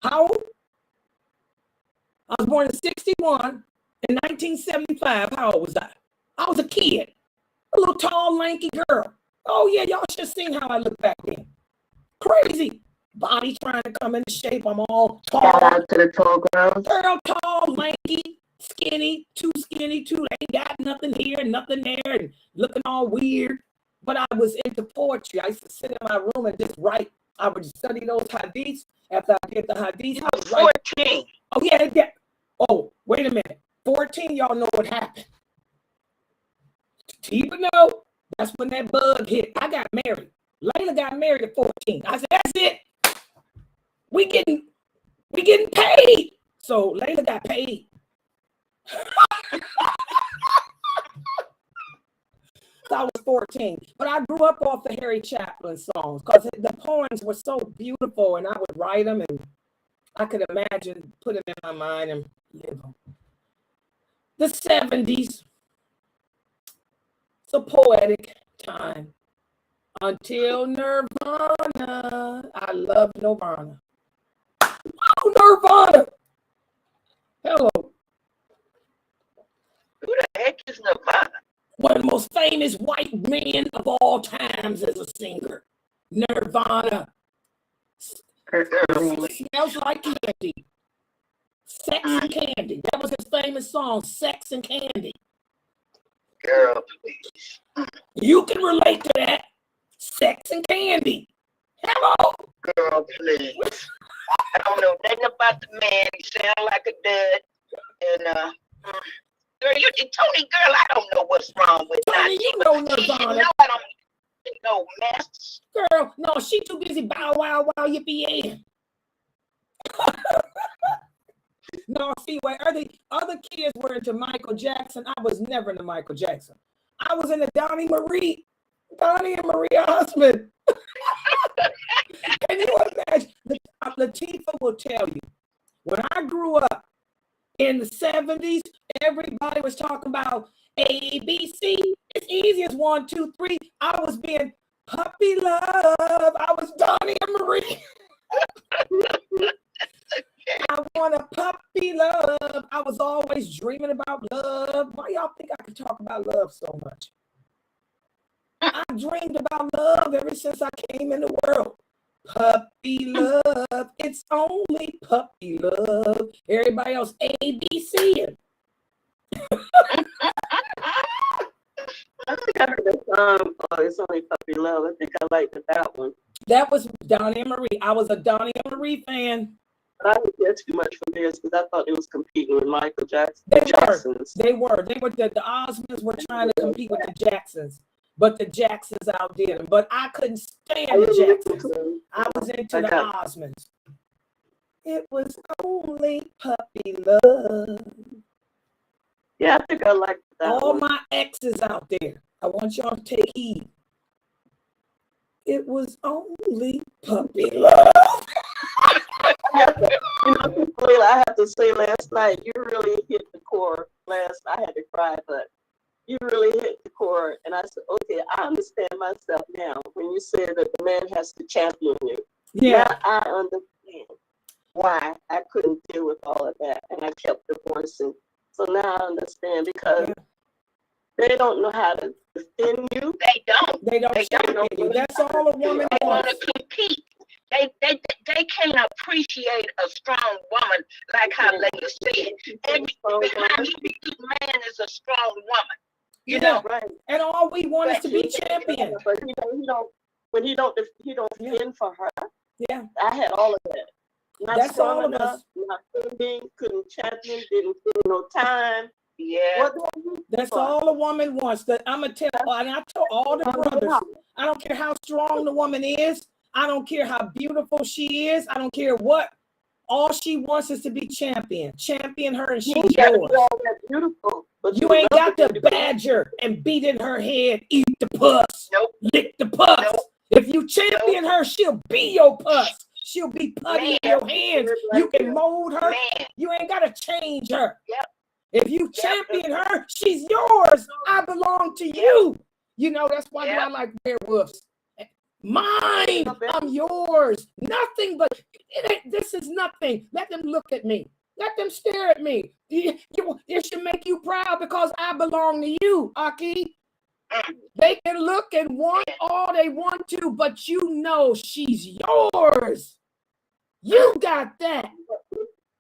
How old? I was born in 61. In 1975, how old was I? I was a kid. A little tall, lanky girl. Oh, yeah, y'all should have seen how I looked back then. Crazy. Body trying to come into shape. I'm all tall. Shout out to the tall girls. Girl, tall, lanky. Skinny, ain't got nothing here, nothing there, and looking all weird. But I was into poetry. I used to sit in my room and just write. I would study those hadiths. After I did the hadiths, I was 14. Oh, yeah. Oh, wait a minute. 14, y'all know what happened. Even though that's when that bug hit. I got married. Layla got married at 14. I said, that's it. We getting paid. So Layla got paid. I was 14, but I grew up off the Harry Chaplin songs because the poems were so beautiful, and I would write them, and I could imagine put them in my mind and live them. The 70s, it's a poetic time until Nirvana. I love Nirvana. Oh, Nirvana! Hello. Who the heck is Nirvana? One of the most famous white men of all times as a singer. Nirvana. Smells like candy. Sex and Candy. That was his famous song, Sex and Candy. Girl, please. You can relate to that. Sex and Candy. Hello. Girl, please. I don't know nothing about the man. He sounds like a dud. And girl, Tony, girl, I don't know what's wrong with Tony, that. you know Nirvana. No, I don't know mess. Girl, no, she too busy bow wow wow yippee yeah. No, see, where other kids were into Michael Jackson, I was never into Michael Jackson. I was into Donnie and Maria Husband. Can you imagine? Latifah will tell you, when I grew up in the 70s, everybody was talking about ABC. It's easy as 1, 2, 3. I was being puppy love. I was Donnie and Marie. I want a puppy love. I was always dreaming about love. Why y'all think I could talk about love so much? I dreamed about love ever since I came in the world. Puppy love. It's only puppy love. Everybody else ABC. I think I heard the song, oh, It's Only Puppy Love. I think I liked that one. That was Donnie and Marie. I was a Donnie and Marie fan. I didn't care too much for theirs because I thought it was competing with Michael Jackson. They Jacksons. They were. The Osmonds were trying to compete with the Jacksons, but the Jacksons outdid them. But I couldn't stand the Jacksons. I was into the Osmonds. It was only puppy love. Yeah, I think I liked that All one. my exes out there, I want y'all to take heed. It was only puppy love. I have to say, last night you really hit the core. I had to cry, but you really hit the core. And I said, okay, I understand myself now. When you said that the man has to champion you, Yeah, now I understand why I couldn't deal with all of that, and I kept divorcing. So now I understand because they don't know how to defend you. They don't. they don't They don't champion you. That's all a woman They want wants. to compete. They can't appreciate a strong woman like how Leila said. Behind every man is a strong woman. You know. Right. And all we want is to be champion. But he don't defend for her. Yeah, I had all of that. Not that's strong all of enough, us. not defending, couldn't champion, didn't spend no time. Yeah. What do I need That's for? all a woman wants. That I'm gonna tell, and I told all the brothers. I don't care how strong the woman is. I don't care how beautiful she is. I don't care what. All she wants is to be champion. Champion her, and she's You gotta yours. be all that beautiful, but You ain't got to to badger and beat in her head, eat the puss, Nope. lick the puss. Nope. If you champion her, she'll be your puss. She'll be putty in your hands. You can mold her. Man. You ain't got to change her. Yep. If you champion her, she's yours. I belong to you. You know, that's why I like werewolves. Mine, I'm yours. Nothing but, this is nothing. Let them look at me. Let them stare at me. It should make you proud because I belong to you, Aki. They can look and want all they want to, but you know she's yours. You got that.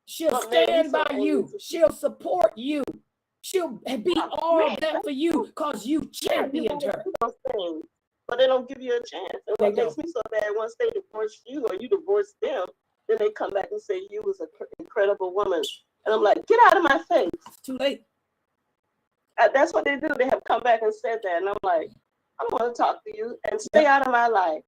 She'll stand by you. She'll support you. She'll be all that for you because you championed her. But they don't give you a chance. And what makes me so bad, once they divorce you or you divorce them, then they come back and say you was an incredible woman. And I'm like, get out of my face. It's too late. That's what they do. They have come back and said that. And I'm like, I'm going to talk to you and stay out of my life.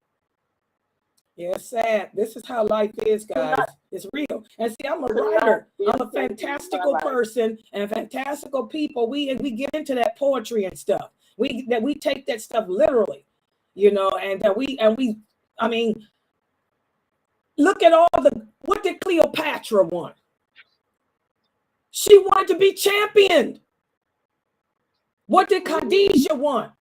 Yeah, it's sad. This is how life is, guys. It's real. And see, I'm a writer. I'm a fantastical person and fantastical people. We get into that poetry and stuff. We take that stuff literally, you know, and I mean, look at what did Cleopatra want? She wanted to be championed. What did Khadijah want?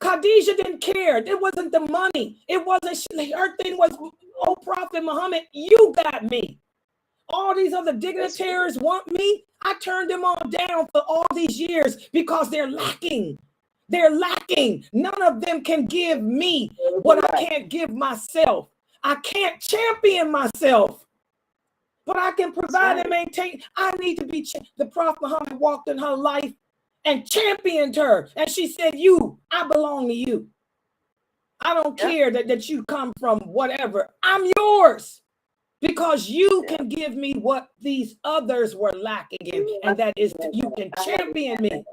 Khadijah didn't care. It wasn't the money. It wasn't, her thing was, oh, Prophet Muhammad, you got me. All these other dignitaries want me. I turned them all down for all these years because they're lacking. They're lacking. None of them can give me what I can't give myself. I can't champion myself, but I can provide and maintain. I need to be, the Prophet Muhammad walked in her life and championed her. And she said, I belong to you. I don't care that you come from whatever. I'm yours because you can give me what these others were lacking in. And that is you can champion me.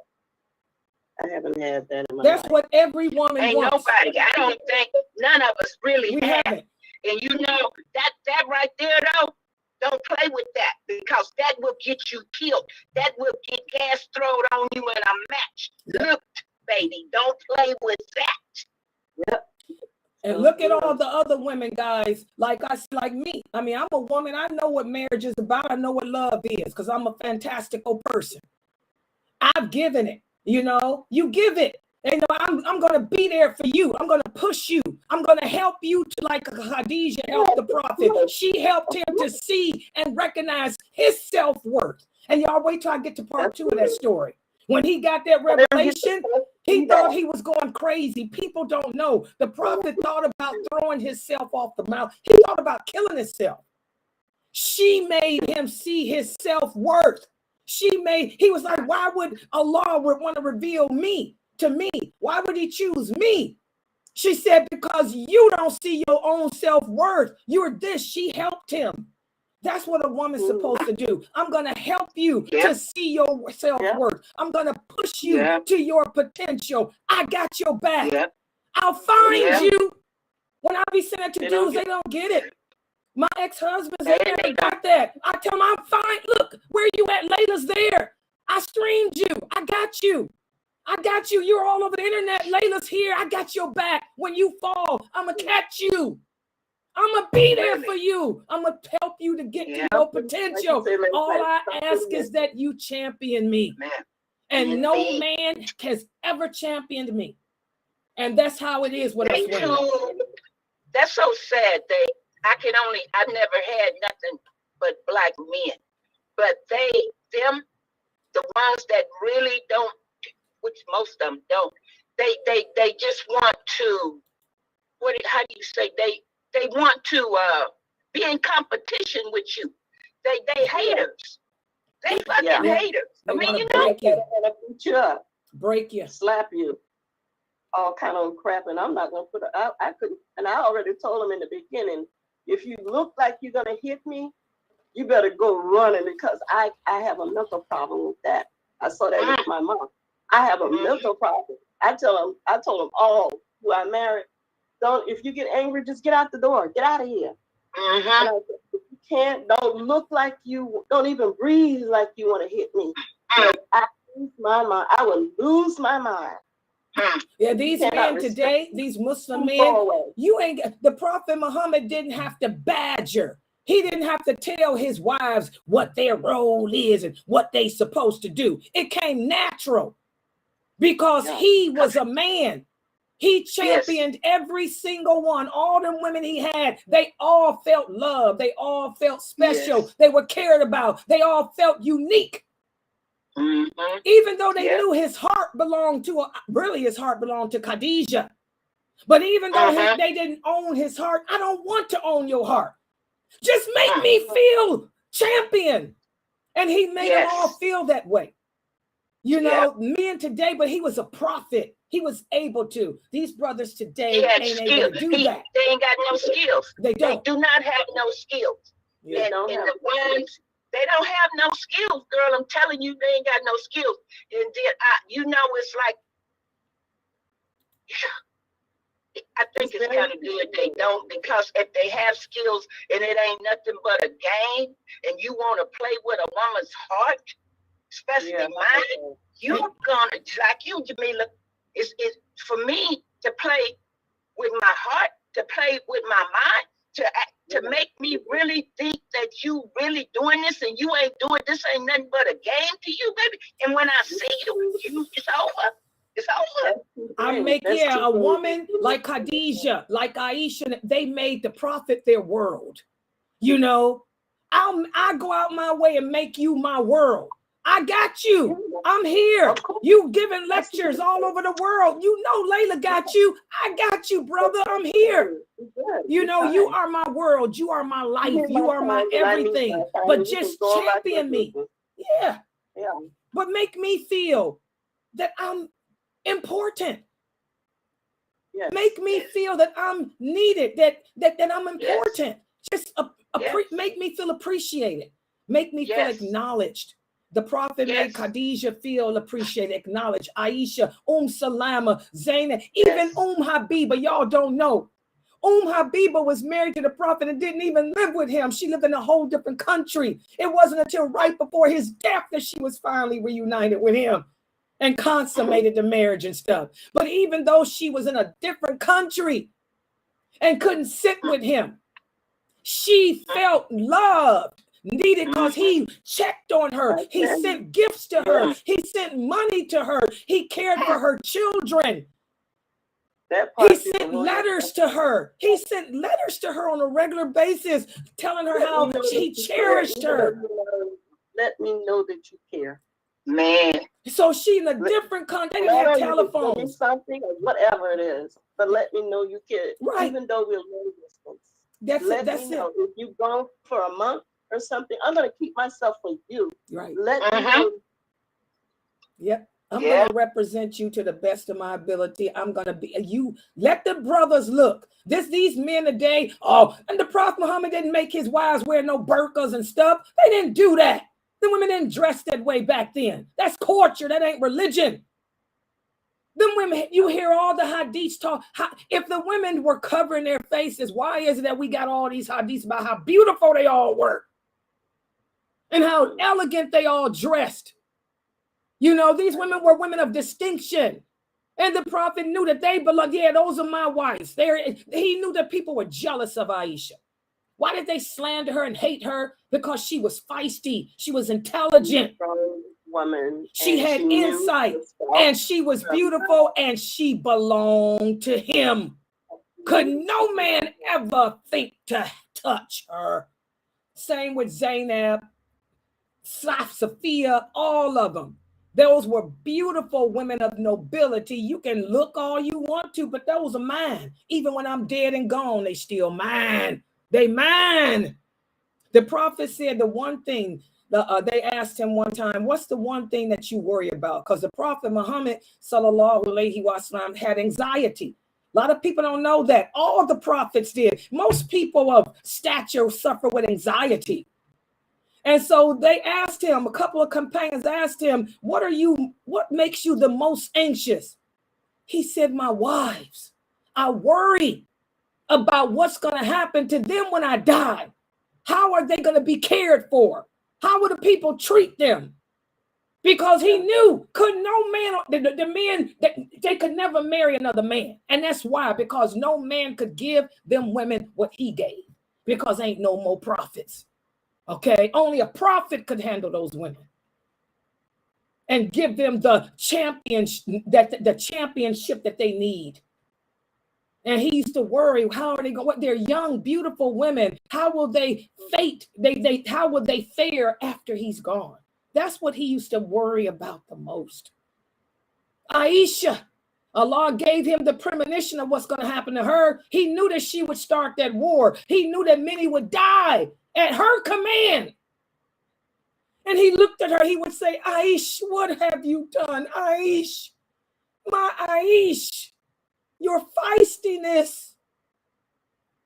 I haven't had that in my That's life. what every woman Ain't wants. nobody. I don't think none of us really We have. haven't. And you know, that right there, though, don't play with that because that will get you killed. That will get gas thrown on you in a match. Look, baby, don't play with that. And look at all the other women, guys, like us, like me. I mean, I'm a woman. I know what marriage is about. I know what love is because I'm a fantastical person. I've given it, you know, you give it. And, you know, I'm going to be there for you. I'm going to push you. I'm going to help you to, like Khadijah helped the prophet. She helped him to see and recognize his self-worth. And y'all wait till I get to part 2 of that story. When he got that revelation, he thought he was going crazy. People don't know. The prophet thought about throwing himself off the mountain. He thought about killing himself. She made him see his self-worth. He was like, why would Allah want to reveal me to me? Why would he choose me? She said, because you don't see your own self-worth. You're this. She helped him. That's what a woman's supposed to do. I'm going to help you to see your self-worth. I'm going to push you to your potential. I got your back. I'll find you. When I be saying to dudes, they don't get it. My ex-husbands, they never got that. I tell them, I'm fine. Look, where you at? Layla's there. I streamed you. I got you. I got you. You're all over the internet. Layla's here. I got your back. When you fall, I'm going to catch you. I'm going to be there for you. I'm going to help you to get to your potential. All I ask is that you champion me. And no man has ever championed me. And that's how it is with us women. That's so sad. I've never had nothing but black men. But the ones that really don't, which most of them don't, they just want to, how do you say, they want to be in competition with you. They haters. They fucking haters. I mean, you know. Beat you up, break you, slap you, all kind of crap. And I'm not gonna put it. I couldn't. And I already told them in the beginning, if you look like you're gonna hit me, you better go running because I have a mental problem with that. I saw that with my mom. I have a mental problem. I told them all who I married, if you get angry, just get out the door. Get out of here. And I said, if you don't look like you, don't even breathe like you want to hit me. I lose my mind. I will lose my mind. Yeah, these men today, these Muslim men, the Prophet Muhammad didn't have to badger. He didn't have to tell his wives what their role is and what they supposed to do. It came natural because he was a man. He championed every single one. All them women he had, they all felt love. They all felt special. They were cared about. They all felt unique. Even though they knew his heart belonged to, his heart belonged to Khadijah. But even though they didn't own his heart, I don't want to own your heart. Just make me feel champion. And he made them all feel that way. You know, men today, but he was a prophet. He was able to. These brothers today ain't able to do that. They ain't got no skills. They don't. They do not have no skills. Yeah. And the ones, they don't have no skills, girl. I'm telling you, they ain't got no skills. And then, it's like, I think it's kind of good they don't, because if they have skills and it ain't nothing but a game and you want to play with a woman's heart, especially mine, you're gonna, like you, Jamila, it's for me to play with my heart, to play with my mind, to make me really think that you really doing this and you ain't doing this, ain't nothing but a game to you, baby. And when I see you, it's over. It's over. A woman like Khadijah, like Aisha, they made the prophet their world. You know, I go out my way and make you my world. I got you. I'm here. You giving lectures all over the world. You know, Layla got you. I got you, brother. I'm here. You know, you are my world. You are my life. You are my everything. But just champion me. Yeah. But make me feel that I'm important. Make me feel that I'm needed, that I'm important. Just make me feel appreciated. Make me feel acknowledged. The prophet made Khadijah feel appreciated, acknowledged. Aisha, Salama, Zainab, even Habiba. Y'all don't know. Habiba was married to the prophet and didn't even live with him. She lived in a whole different country. It wasn't until right before his death that she was finally reunited with him and consummated the marriage and stuff. But even though she was in a different country, and couldn't sit with him. She felt loved, needed, because he checked on her. He sent gifts to her. He sent money to her. He cared for her children. He sent letters to her. He sent letters to her on a regular basis, telling her how he cherished her. Let me know that you care. Man. So she in a different country. They didn't have telephones. Something or whatever it is, but let me know you care. Right. Even though we're long distance. That's let it. That's me know. it. If you've gone for a month or something, I'm gonna keep myself for you. Right. Let me know. Yep. I'm going to represent you to the best of my ability. I'm going to be you. Let the brothers look. These men today, and the Prophet Muhammad didn't make his wives wear no burqas and stuff. They didn't do that. The women didn't dress that way back then. That's culture. That ain't religion. Them women, you hear all the hadiths talk. If the women were covering their faces, why is it that we got all these hadiths about how beautiful they all were and how elegant they all dressed? You know, these women were women of distinction. And the Prophet knew that they belonged. Yeah, those are my wives. He knew that people were jealous of Aisha. Why did they slander her and hate her? Because she was feisty. She was intelligent. Woman. She had insight. And she was beautiful. And she belonged to him. Could no man ever think to touch her. Same with Zainab, Sophia, all of them. Those were beautiful women of nobility. You can look all you want to, but those are mine. Even when I'm dead and gone, they still mine. They mine. The Prophet said the one thing, they asked him one time, what's the one thing that you worry about? Because the Prophet Muhammad, sallallahu alaihi wasallam, had anxiety. A lot of people don't know that. All the prophets did. Most people of stature suffer with anxiety. And so they asked him, a couple of companions asked him, what makes you the most anxious? He said, my wives. I worry about what's going to happen to them when I die. How are they going to be cared for? How will the people treat them? Because he knew, no man, the men, they could never marry another man. And that's why, because no man could give them women what he gave, because ain't no more prophets. Okay, only a prophet could handle those women and give them the championship that they need. And he used to worry, how are they going? They're young, beautiful women. How will they how will they fare after he's gone? That's what he used to worry about the most. Aisha, Allah gave him the premonition of what's going to happen to her. He knew that she would start that war. He knew that many would die at her command. And he looked at her, he would say, Aish, what have you done? Aish, my Aish, your feistiness.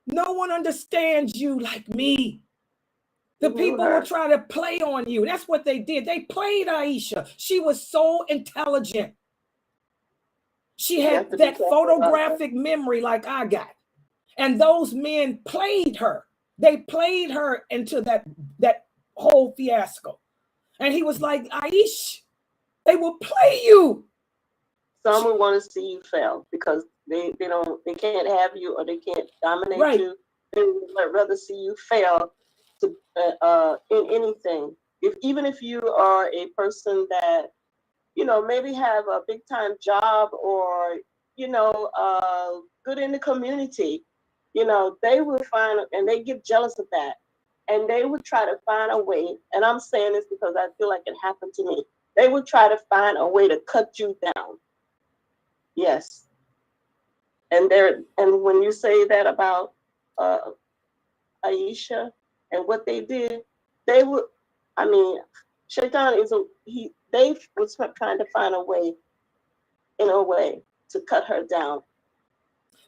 No one understands you like me. The people will try to play on you. That's what they did. They played Aisha. She was so intelligent. She had that photographic memory like I got. And those men played her. They played her into that whole fiasco. And he was like, Aish, they will play you. Some will want to see you fail because they can't have you or they can't dominate you. They would rather see you fail to in anything. Even if you are a person that, maybe have a big time job or, good in the community, they would find, and they get jealous of that. And they would try to find a way, and I'm saying this because I feel like it happened to me. They would try to find a way to cut you down. Yes. And when you say that about Aisha and what they did, they would, Shaitan they was trying to find a way to cut her down.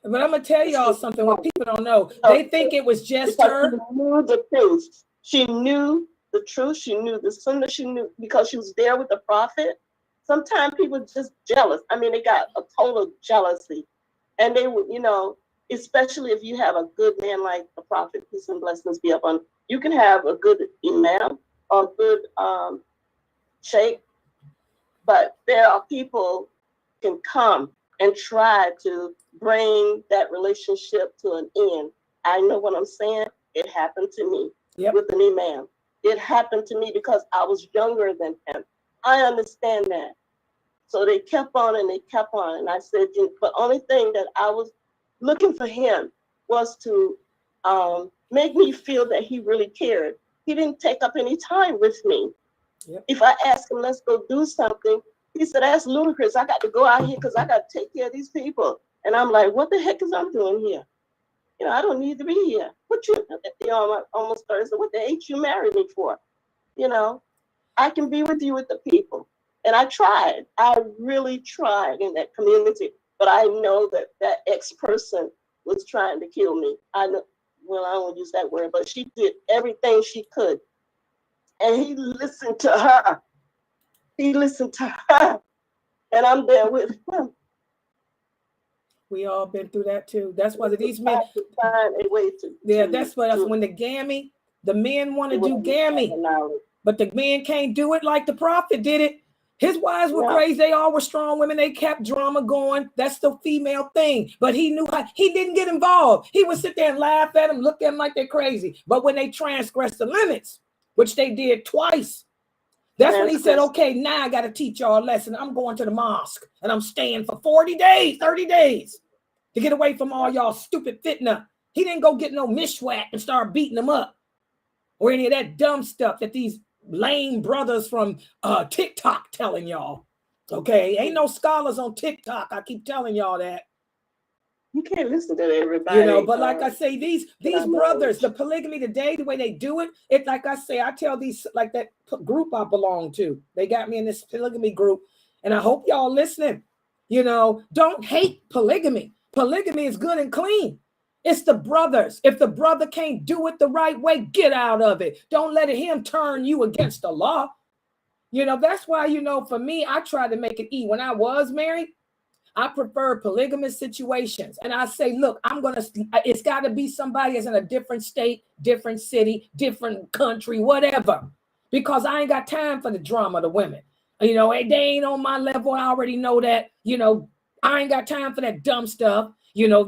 But I'm going to tell y'all something what people don't know. They think it was just her. She knew the truth. She knew the truth. She knew the Sunnah. She knew because she was there with the Prophet. Sometimes people just jealous. They got a total jealousy. And they would, especially if you have a good man like the Prophet, peace and blessings be upon. You can have a good imam or good sheikh, but there are people can come and try to bring that relationship to an end. I know what I'm saying. It happened to me with an imam. It happened to me because I was younger than him. I understand that. So they kept on and they kept on. And I said, the only thing that I was looking for him was to make me feel that he really cared. He didn't take up any time with me. If I asked him, let's go do something, he said, that's ludicrous. I got to go out here because I got to take care of these people. And I'm like, what the heck is I'm doing here? You know, I don't need to be here. I almost started saying, what the heck you married me for? You know, I can be with you with the people. And I tried. I really tried in that community. But I know that that ex-person was trying to kill me. I know, well, I don't use that word, but she did everything she could. And he listened to her. He listened to her. And I'm there with him. We all been through that too. That's why these men find a way to. Yeah, that's what when the gammy, the men want to do gammy, but the men can't do it like the prophet did it. His wives were crazy. They all were strong women. They kept drama going. That's the female thing. But he knew how. He didn't get involved. He would sit there and laugh at them, look at them like they're crazy. But when they transgressed the limits, which they did twice, that's when he said, okay, now I got to teach y'all a lesson. I'm going to the mosque and I'm staying for 40 days, 30 days to get away from all y'all stupid fitna. He didn't go get no mishwak and start beating them up or any of that dumb stuff that these lame brothers from TikTok telling y'all. Okay, ain't no scholars on TikTok. I keep telling y'all that. You can't listen to everybody. You know, but like I say, these brothers, the polygamy today, the way they do it, it's like I say, I tell these, like that group I belong to, they got me in this polygamy group, and I hope y'all listening. You know, don't hate polygamy. Polygamy is good and clean. It's the brothers. If the brother can't do it the right way, get out of it. Don't let him turn you against the law. You know, that's why, you know, for me, I tried to make it easy. When I was married, I prefer polygamous situations. And I say, look, it's got to be somebody that's in a different state, different city, different country, whatever. Because I ain't got time for the drama of the women. You know, they ain't on my level. I already know that. You know, I ain't got time for that dumb stuff. You know,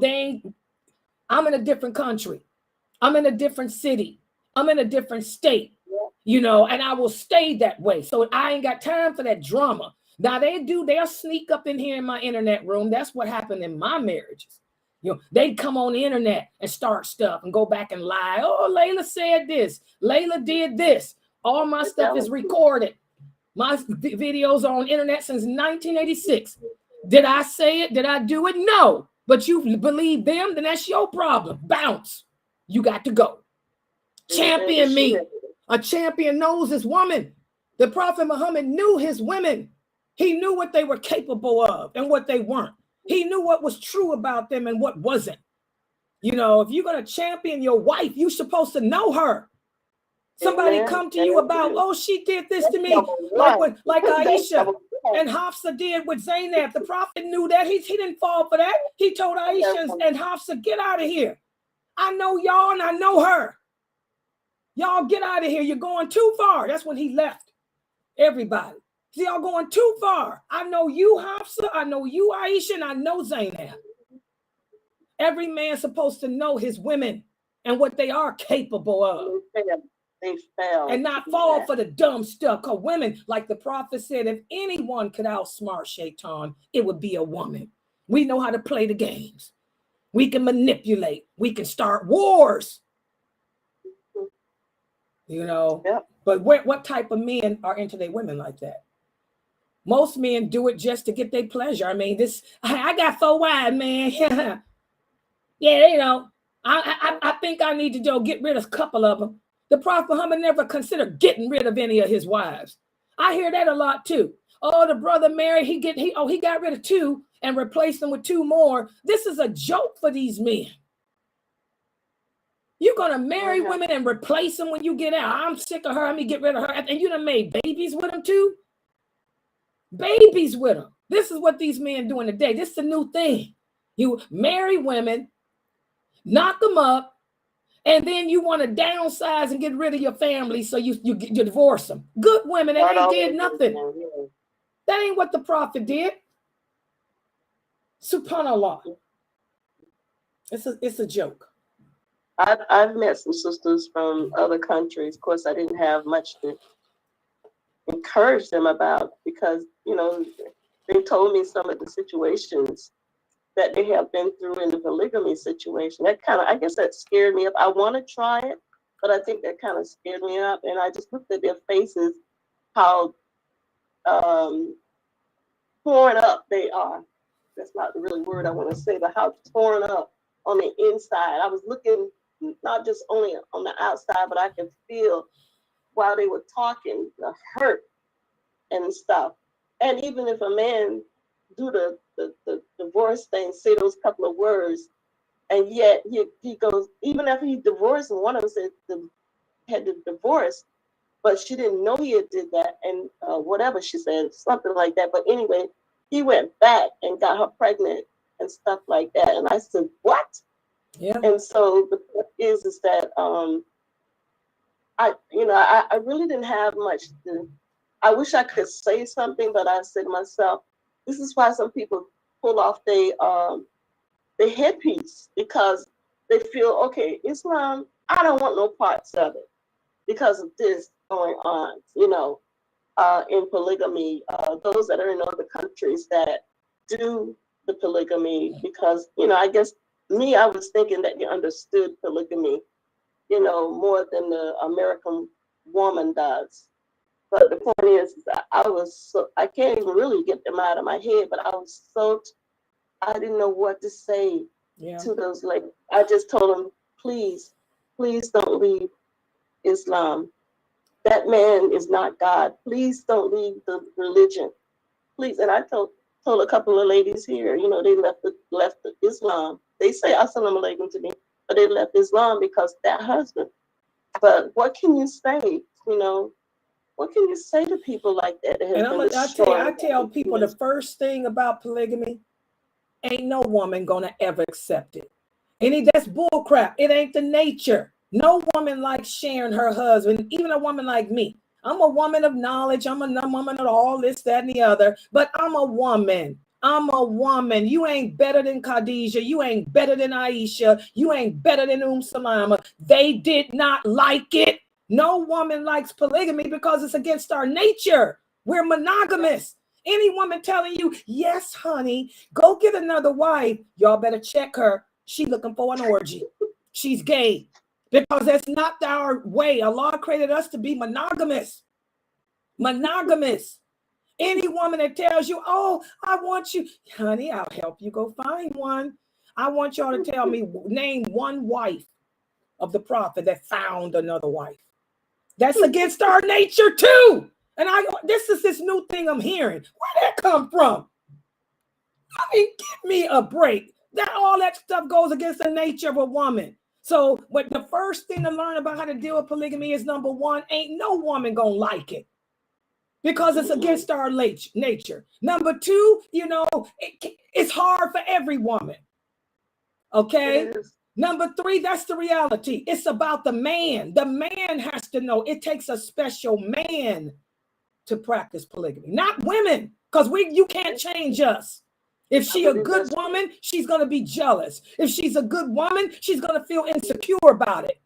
I'm in a different country. I'm in a different city. I'm in a different state. You know, and I will stay that way. So I ain't got time for that drama. Now they'll sneak up in here in my internet room. That's what happened in my marriages. You know, they'd come on the internet and start stuff and go back and lie. Oh, Layla said this. Layla did this. All my stuff is recorded. My videos are on internet since 1986. Did I say it? Did I do it? No. But you believe them, then that's your problem. Bounce. You got to go. Champion me. A champion knows his woman. The Prophet Muhammad knew his women. He knew what they were capable of and what they weren't. He knew what was true about them and what wasn't. You know, if you're going to champion your wife, you're supposed to know her. Somebody come to you about, oh, she did this to me. Like Aisha and Hafsa did with Zainab. The Prophet knew that. He didn't fall for that. He told Aisha and Hafsa, get out of here. I know y'all and I know her. Y'all get out of here. You're going too far. That's when he left everybody. See, y'all going too far. I know you, Hafsa. I know you, Aisha, and I know Zainab. Every man's supposed to know his women and what they are capable of. They fell. And not fall for the dumb stuff. Because women, like the Prophet said, if anyone could outsmart Shaitan, it would be a woman. We know how to play the games. We can manipulate. We can start wars. You know, but what type of men are into their women like that? Most men do it just to get their pleasure. I mean, I got 4 wives, man. Yeah, you know, I think I need to get rid of a couple of them. The Prophet Muhammad never considered getting rid of any of his wives. I hear that a lot too. Oh, the brother married, he got rid of 2 and replaced them with 2 more. This is a joke for these men. You're going to marry women and replace them when you get out. I'm sick of her. Let me get rid of her. And you done made babies with them too? Babies with them. This is what these men doing today. This is a new thing. You marry women, knock them up, and then you want to downsize and get rid of your family, so you divorce them. Good women, they ain't did nothing. That ain't what the Prophet did. Subhanallah. It's a joke. I've met some sisters from other countries. Of course, I didn't have much to encourage them about because, they told me some of the situations that they have been through in the polygamy situation. That kind of, I guess that scared me up. I want to try it, but I think that kind of scared me up. And I just looked at their faces, how torn up they are. That's not the really word I want to say, but how torn up on the inside. I was looking not just only on the outside, but I could feel while they were talking the hurt and stuff. And even if a man do the divorce thing, say those couple of words, and yet he goes, even after he divorced, and one of them said had the divorce, but she didn't know he had did that, and whatever she said, something like that. But anyway, he went back and got her pregnant and stuff like that. And I said, what? Yeah. And so the point is that I really didn't have much to. I wish I could say something, but I said to myself, this is why some people pull off their headpiece, because they feel, okay, Islam, I don't want no parts of it because of this going on, in polygamy, those that are in other countries that do the polygamy, because, I guess I was thinking that you understood polygamy, more than the American woman does. But the point is that I can't even really get them out of my head, but I didn't know what to say to those ladies. I just told them, please don't leave Islam. That man is not God. Please don't leave the religion. Please. And I told a couple of ladies here, they left the Islam. They say Assalamu alaikum to me, but they left Islam because that husband. But what can you say? What can you say to people like that? I tell people the first thing about polygamy, ain't no woman gonna ever accept it. That's bull crap. It ain't the nature. No woman likes sharing her husband, even a woman like me. I'm a woman of knowledge. I'm a woman of all this, that, and the other, but I'm a woman. You ain't better than Khadijah. You ain't better than Aisha. You ain't better than Salama. They did not like it. No woman likes polygamy because it's against our nature. We're monogamous. Any woman telling you, yes, honey, go get another wife, y'all better check her. She looking for an orgy. She's gay. Because that's not our way. Allah created us to be monogamous. Monogamous. Any woman that tells you, oh, I want you, honey, I'll help you go find one. I want y'all to tell me, name one wife of the prophet that found another wife. That's against our nature too. And this is this new thing I'm hearing. Where'd that come from? I mean, give me a break. All that stuff goes against the nature of a woman. So, but the first thing to learn about how to deal with polygamy is, number one, ain't no woman gonna like it because it's against our nature. Number two, it's hard for every woman. Okay. Number three, that's the reality. It's about the man. The man has to know. It takes a special man to practice polygamy, not women, because you can't change us. If she's a good woman, she's going to be jealous. If she's a good woman, she's going to feel insecure about it.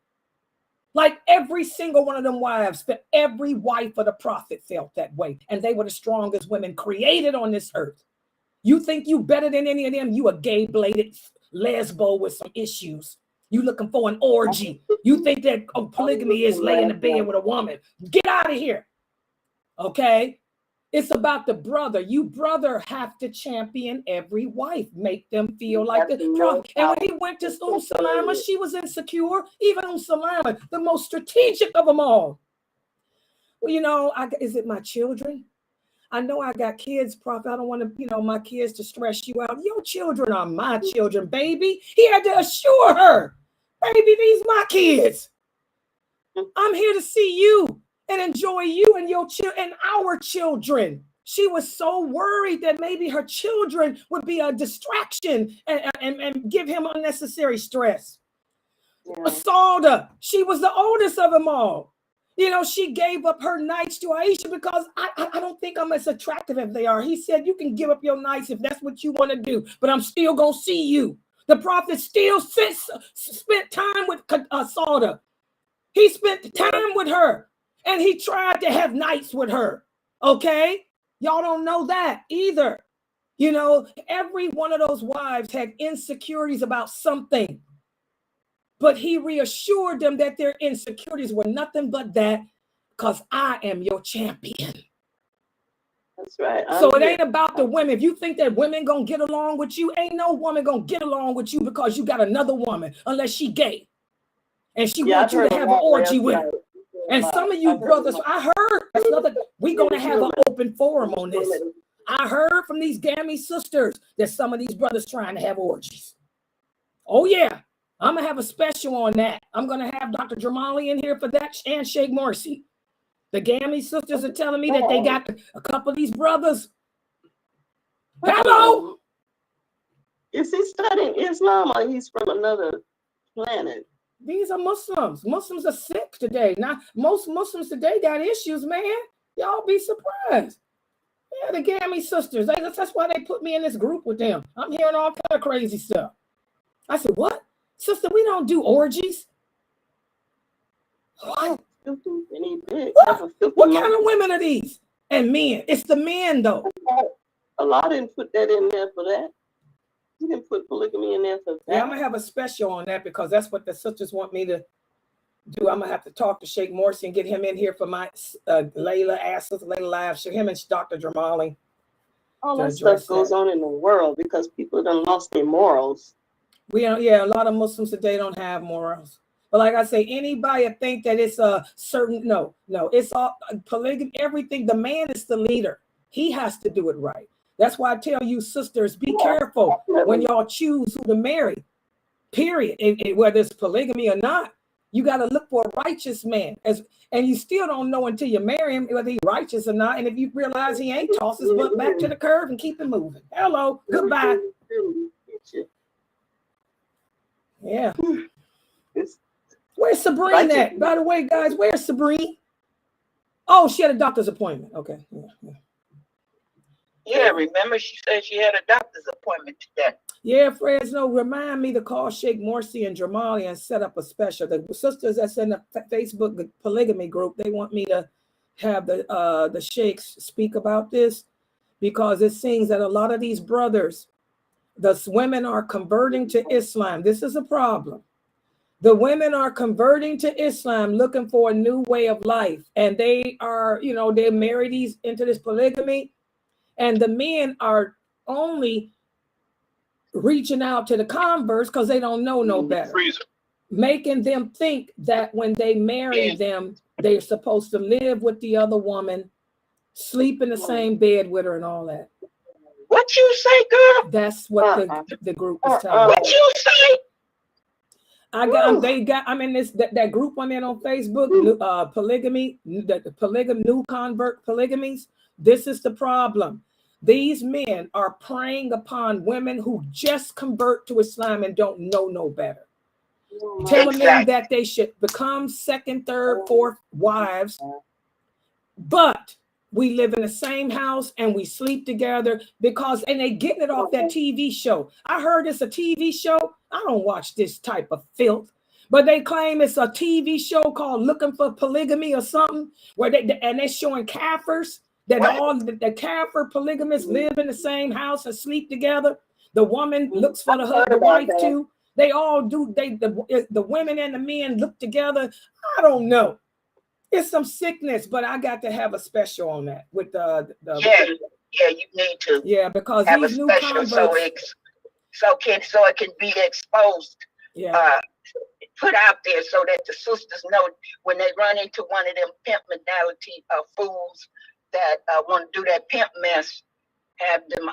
Like every single one of them wives, every wife of the prophet felt that way. And they were the strongest women created on this earth. You think you better than any of them? You a gay-bladed lesbo with some issues. You looking for an orgy. You think that polygamy is laying in the bed with a woman. Get out of here. Okay? It's about the brother. You brother have to champion every wife. Make them feel like the prophet. And when he went to Salama, she was insecure. Even Salama, the most strategic of them all. Well, is it my children? I know I got kids, prophet. I don't want to, my kids to stress you out. Your children are my children, baby. He had to assure her, baby, these my kids. I'm here to see you and enjoy you and your and our children. She was so worried that maybe her children would be a distraction and give him unnecessary stress. Yeah. Asalda, she was the oldest of them all. She gave up her nights to Aisha because I don't think I'm as attractive as they are. He said, you can give up your nights if that's what you want to do, but I'm still going to see you. The prophet still spent time with Sauda. He spent time with her, and he tried to have nights with her. Okay? Y'all don't know that either. You know, every one of those wives had insecurities about something, but he reassured them that their insecurities were nothing but that, because I am your champion. That's right. So it ain't about the women. If you think that women gonna get along with you, ain't no woman gonna get along with you because you got another woman, unless she gay and she wants you to have an orgy with her. And some of you brothers, I heard that's another. We're gonna have an open forum on this. I heard from these gammy sisters that some of these brothers trying to have orgies. Oh yeah, I'm gonna have a special on that. I'm gonna have Dr. Jamali in here for that, and Sheikh Morsi. The gammy sisters are telling me that they got a couple of these brothers. Hello. Is he studying Islam or he's from another planet? These are Muslims. Muslims are sick today. Now, most Muslims today got issues, man. Y'all be surprised. Yeah, the gammy sisters. That's why they put me in this group with them. I'm hearing all kind of crazy stuff. I said, what? Sister, we don't do orgies. What? What kind of women are these? And men. It's the men, though. Allah didn't put that in there for that. He didn't put polygamy in there for that. Yeah, I'm going to have a special on that because that's what the sisters want me to do. I'm going to have to talk to Sheikh Morsi and get him in here for my Layla Live. Show him and Dr. Jamali. All that stuff goes on in the world because people done lost their morals. Yeah, a lot of Muslims today don't have morals. But like I say, anybody think that it's a certain, no, it's all polygamy, everything. The man is the leader. He has to do it right. That's why I tell you, sisters, be careful when y'all choose who to marry, period. Whether it's polygamy or not, you got to look for a righteous man. And you still don't know until you marry him whether he's righteous or not. And if you realize he ain't, toss his butt back to the curve and keep it moving. Hello, goodbye. Yeah. Where's Sabrine at? By the way, guys, where's Sabrine? Oh, she had a doctor's appointment. Okay. Yeah, remember she said she had a doctor's appointment today. Yeah, Fresno, remind me to call Sheikh Morsi and Jamali and set up a special. The sisters that's in the Facebook polygamy group, they want me to have the sheikhs speak about this because it seems that a lot of these brothers, the women are converting to Islam. This is a problem. The women are converting to Islam, looking for a new way of life. And they are, they marry these into this polygamy. And the men are only reaching out to the converts because they don't know no better. Making them think that when they marry them, they're supposed to live with the other woman, sleep in the same bed with her and all that. What you say, girl? That's what the group is telling me. What you say? I'm in that group I'm in on Facebook, polygamy, the new convert polygamies. This is the problem. These men are preying upon women who just convert to Islam and don't know no better. Telling them that they should become second, third, fourth wives, but we live in the same house and we sleep together and they getting it off that TV show. I heard it's a TV show. I don't watch this type of filth, but they claim it's a TV show called Looking for Polygamy or something where they're showing kafirs that all the kafir polygamists live in the same house and sleep together. The woman looks for the wife too. They all do. The women and the men look together. I don't know. It's some sickness, but I got to have a special on that with the you need to. Yeah, because have these a new special converts, so it can be exposed. Yeah. Put out there so that the sisters know when they run into one of them pimp mentality fools that want to do that pimp mess, have them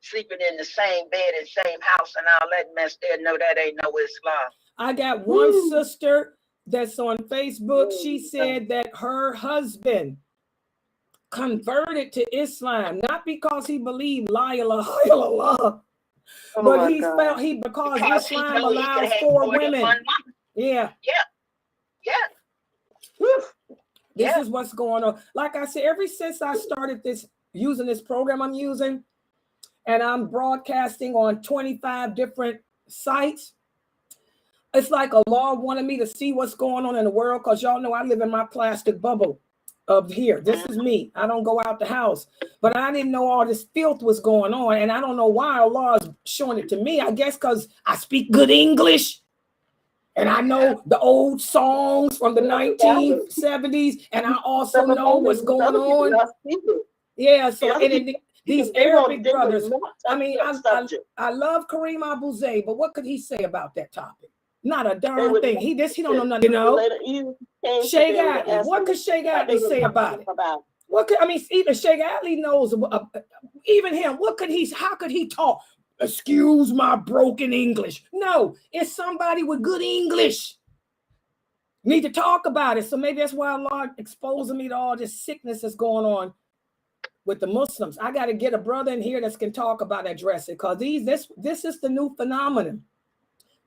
sleeping in the same bed and same house and all that mess. They know that ain't no Islam. I got one sister that's on Facebook. She said that her husband converted to Islam, not because he believed la ilaha illallah, but he felt because Islam allows 4 women. Yeah. This is what's going on. Like I said, ever since I started using this program I'm using, and I'm broadcasting on 25 different sites. It's like Allah wanted me to see what's going on in the world, because y'all know I live in my plastic bubble of here. This is me. I don't go out the house. But I didn't know all this filth was going on, and I don't know why Allah is showing it to me. I guess because I speak good English, and I know the old songs from the 1970s, and I also know what's going on. Yeah, so and these Arabic brothers, I mean, I love Kareem Abu-Zayd, but what could he say about that topic? Not a darn thing. He don't know nothing, you know. Sheikh Atlee, what could Sheikh Atlee say about it? What could, I mean, even Sheikh Atlee knows, even him, how could he talk? Excuse my broken English. No, it's somebody with good English. Need to talk about it. So maybe that's why Allah exposing me to all this sickness that's going on with the Muslims. I got to get a brother in here that can talk about address it, because this is the new phenomenon.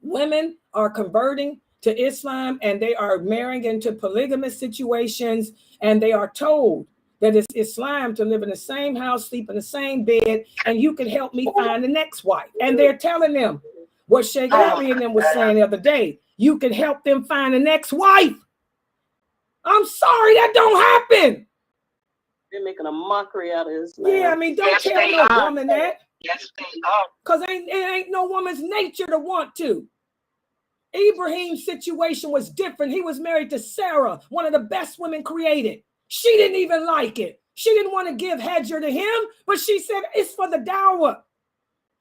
Women are converting to Islam, and they are marrying into polygamous situations, and they are told that it's Islam to live in the same house, sleep in the same bed, and you can help me find the next wife. And they're telling them what Sheikh Atlee and them was saying the other day. You can help them find the next wife. I'm sorry, that don't happen. They're making a mockery out of Islam. Yeah, I mean, don't tell no woman that. Yes, they are. Because it ain't no woman's nature to want to. Ibrahim's situation was different. He was married to Sarah, one of the best women created. She didn't even like it. She didn't want to give Hajar to him, but she said, it's for the dawah.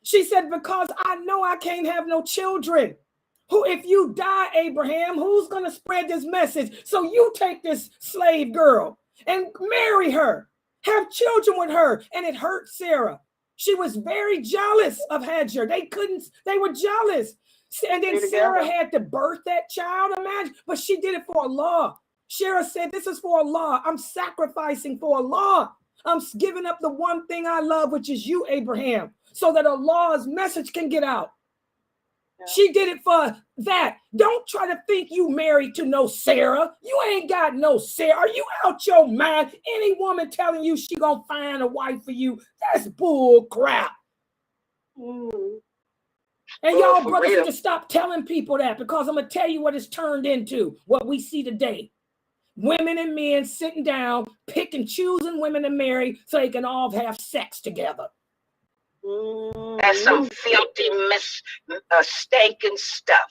She said, because I know I can't have no children. If you die, Abraham, who's going to spread this message? So you take this slave girl and marry her, have children with her. And it hurt Sarah. She was very jealous of Hajar. They were jealous. And then Sarah had to birth that child, imagine. But she did it for Allah. Sarah said, this is for Allah. I'm sacrificing for Allah. I'm giving up the one thing I love, which is you, Abraham, so that Allah's message can get out. Yeah. She did it for that. Don't try to think you married to no Sarah. You ain't got no Sarah. Are you out your mind? Any woman telling you she gonna find a wife for you, that's bull crap. And y'all brothers need to stop telling people that, because I'm going to tell you what it's turned into, what we see today. Women and men sitting down, picking, choosing women to marry so they can all have sex together. That's some filthy, stinking stuff.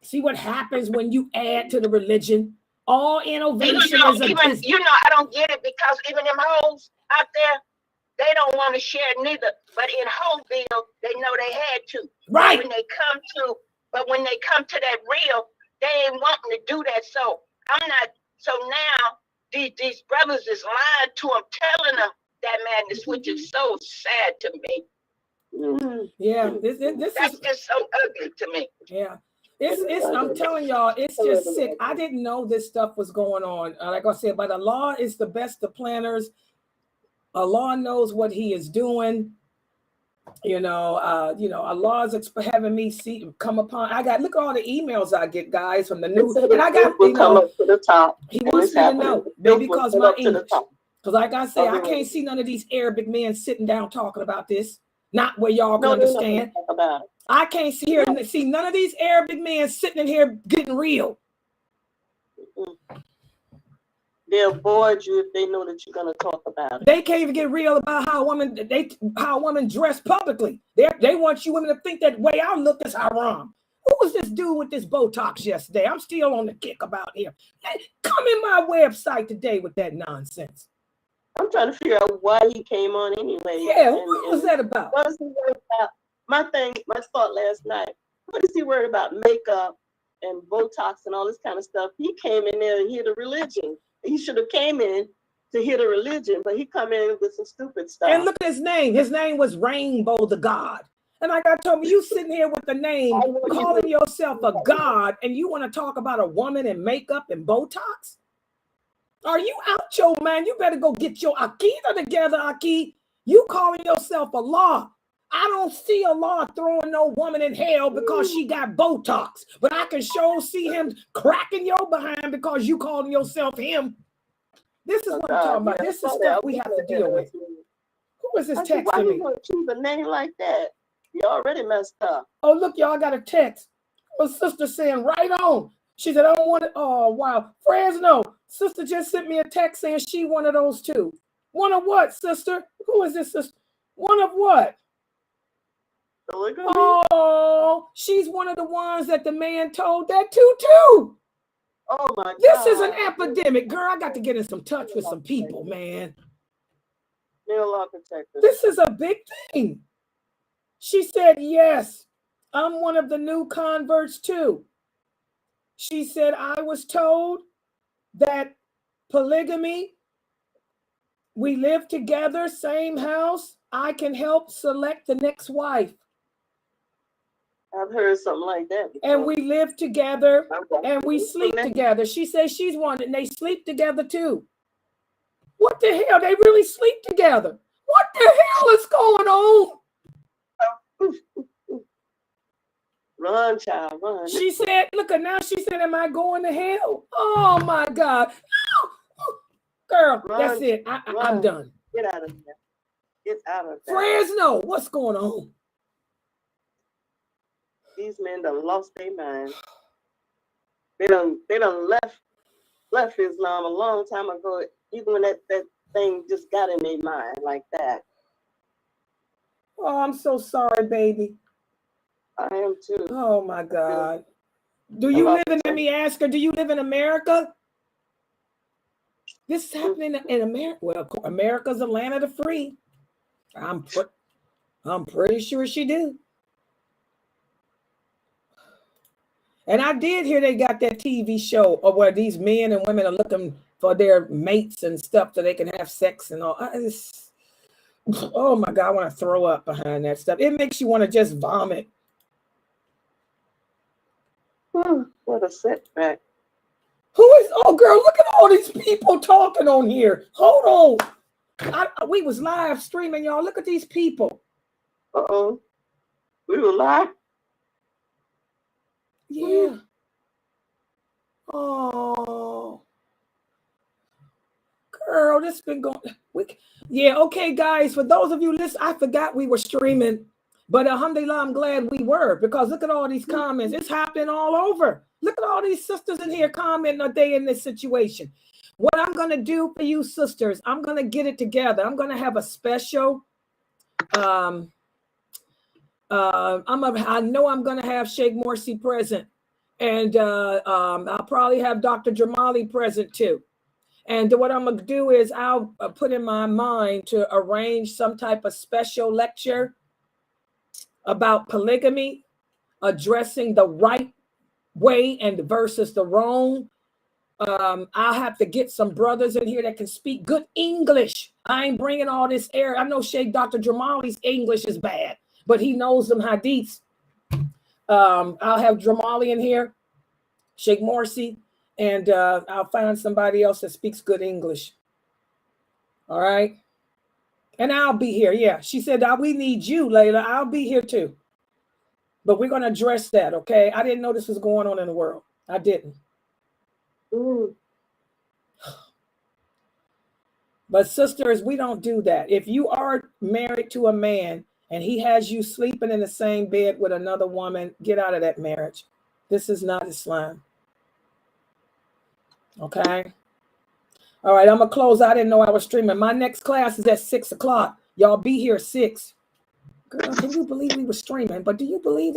See what happens when you add to the religion? All innovation is I don't get it, because even them hoes out there, they don't want to share neither. But in Hoville, they know they had to. Right. When they come to that real, they ain't wanting to do that. So so now these brothers is lying to them, telling them that madness, which is so sad to me. Yeah, this that's just so ugly to me. Yeah. I'm telling y'all, it's just sick. I didn't know this stuff was going on. Like I said, but Allah is the best of planners. Allah knows what He is doing. Allah is having me come upon. Look at all the emails I get, guys, from the news. And I got, come up to the top. He wants me to know, maybe because my English. Because like I say, I can't see none of these Arabic men sitting down talking about this. Not where y'all can understand. About it. I can't see none of these Arabic men sitting in here getting real. They'll avoid you if they know that you're going to talk about it. They can't even get real about how a woman dress publicly. They want you women to think that way I look is haram. Who was this dude with this Botox yesterday? I'm still on the kick about him. Hey, come in my website today with that nonsense. I'm trying to figure out why he came on anyway. Yeah, what was that about? What is he worried about? My thought last night, what is he worried about? Makeup and Botox and all this kind of stuff. He came in there and hear the religion. He should have came in to hear the religion, but he come in with some stupid stuff. And look at his name. His name was Rainbow the God. And like I told me, you sitting here with the name, calling yourself a god, and you want to talk about a woman in makeup and Botox? Are you out your mind? You better go get your Aqidah together, Aqid. You calling yourself Allah. I don't see Allah throwing no woman in hell because she got Botox, but I can sure see him cracking your behind because you calling yourself him. This is what I'm talking about. This is stuff we have to deal with. Who is this I said, why texting you me? gonna choose a name like that? You already messed up. Oh, look, y'all, I got a text. A sister saying, right on. She said, I don't want it. Oh, wow. Fresno, sister just sent me a text saying she one of those too. One of what, sister? Who is this sister? One of what? Oh, she's one of the ones that the man told that to too. Oh my God. This is an epidemic. Girl, I got to get in some touch with some people, man. Male law protector. This is a big thing. She said, yes, I'm one of the new converts too. She said, I was told that polygamy, we live together, same house. I can help select the next wife. I've heard something like that before. And we live together and we sleep together. She says she's one and they sleep together too. What the hell? They really sleep together. What the hell is going on? Run, child, run. She said, look at now. She said, am I going to hell? Oh my God. Girl, Run, that's it. I'm done. Get out of there. Get out of there. Fresno, what's going on? These men done lost their mind. They done left Islam a long time ago, even when that thing just got in their mind like that. Oh, I'm so sorry, baby. I am too. Oh my God. Do you live in, let me ask her, do you live in America? This is happening in America. Well, America's a land of the free. I'm pretty sure she do. And I did hear they got that TV show of where these men and women are looking for their mates and stuff so they can have sex and all. Oh my God, I want to throw up behind that stuff. It makes you want to just vomit. What a setback. Who is, oh girl, look at all these people talking on here. Hold on. We was live streaming, y'all. Look at these people. Uh-oh. We were live? Yeah. Oh. Girl, this been going. Yeah, okay, guys. For those of you listening, I forgot we were streaming. But alhamdulillah, I'm glad we were, because look at all these comments. It's happening all over. Look at all these sisters in here commenting a day in this situation. What I'm going to do for you sisters, I'm going to get it together. I'm going to have a special. I know I'm going to have Sheikh Morsi present. And I'll probably have Dr. Jamali present too. And what I'm going to do is I'll put in my mind to arrange some type of special lecture about polygamy, addressing the right way and versus the wrong. I'll have to get some brothers in here that can speak good English. I ain't bringing all this air. I know Sheikh Dr. Jamali's English is bad, but he knows them hadiths. I'll have Jamali in here, Sheikh Morsi, and I'll find somebody else that speaks good English. All right. And I'll be here. Yeah. She said, we need you, Layla. I'll be here too. But we're going to address that, okay? I didn't know this was going on in the world. I didn't. But sisters, we don't do that. If you are married to a man and he has you sleeping in the same bed with another woman, get out of that marriage. This is not Islam. Okay? All right, I'm going to close. I didn't know I was streaming. My next class is at 6 o'clock. Y'all be here at 6. Girl, can you believe we were streaming? But do you believe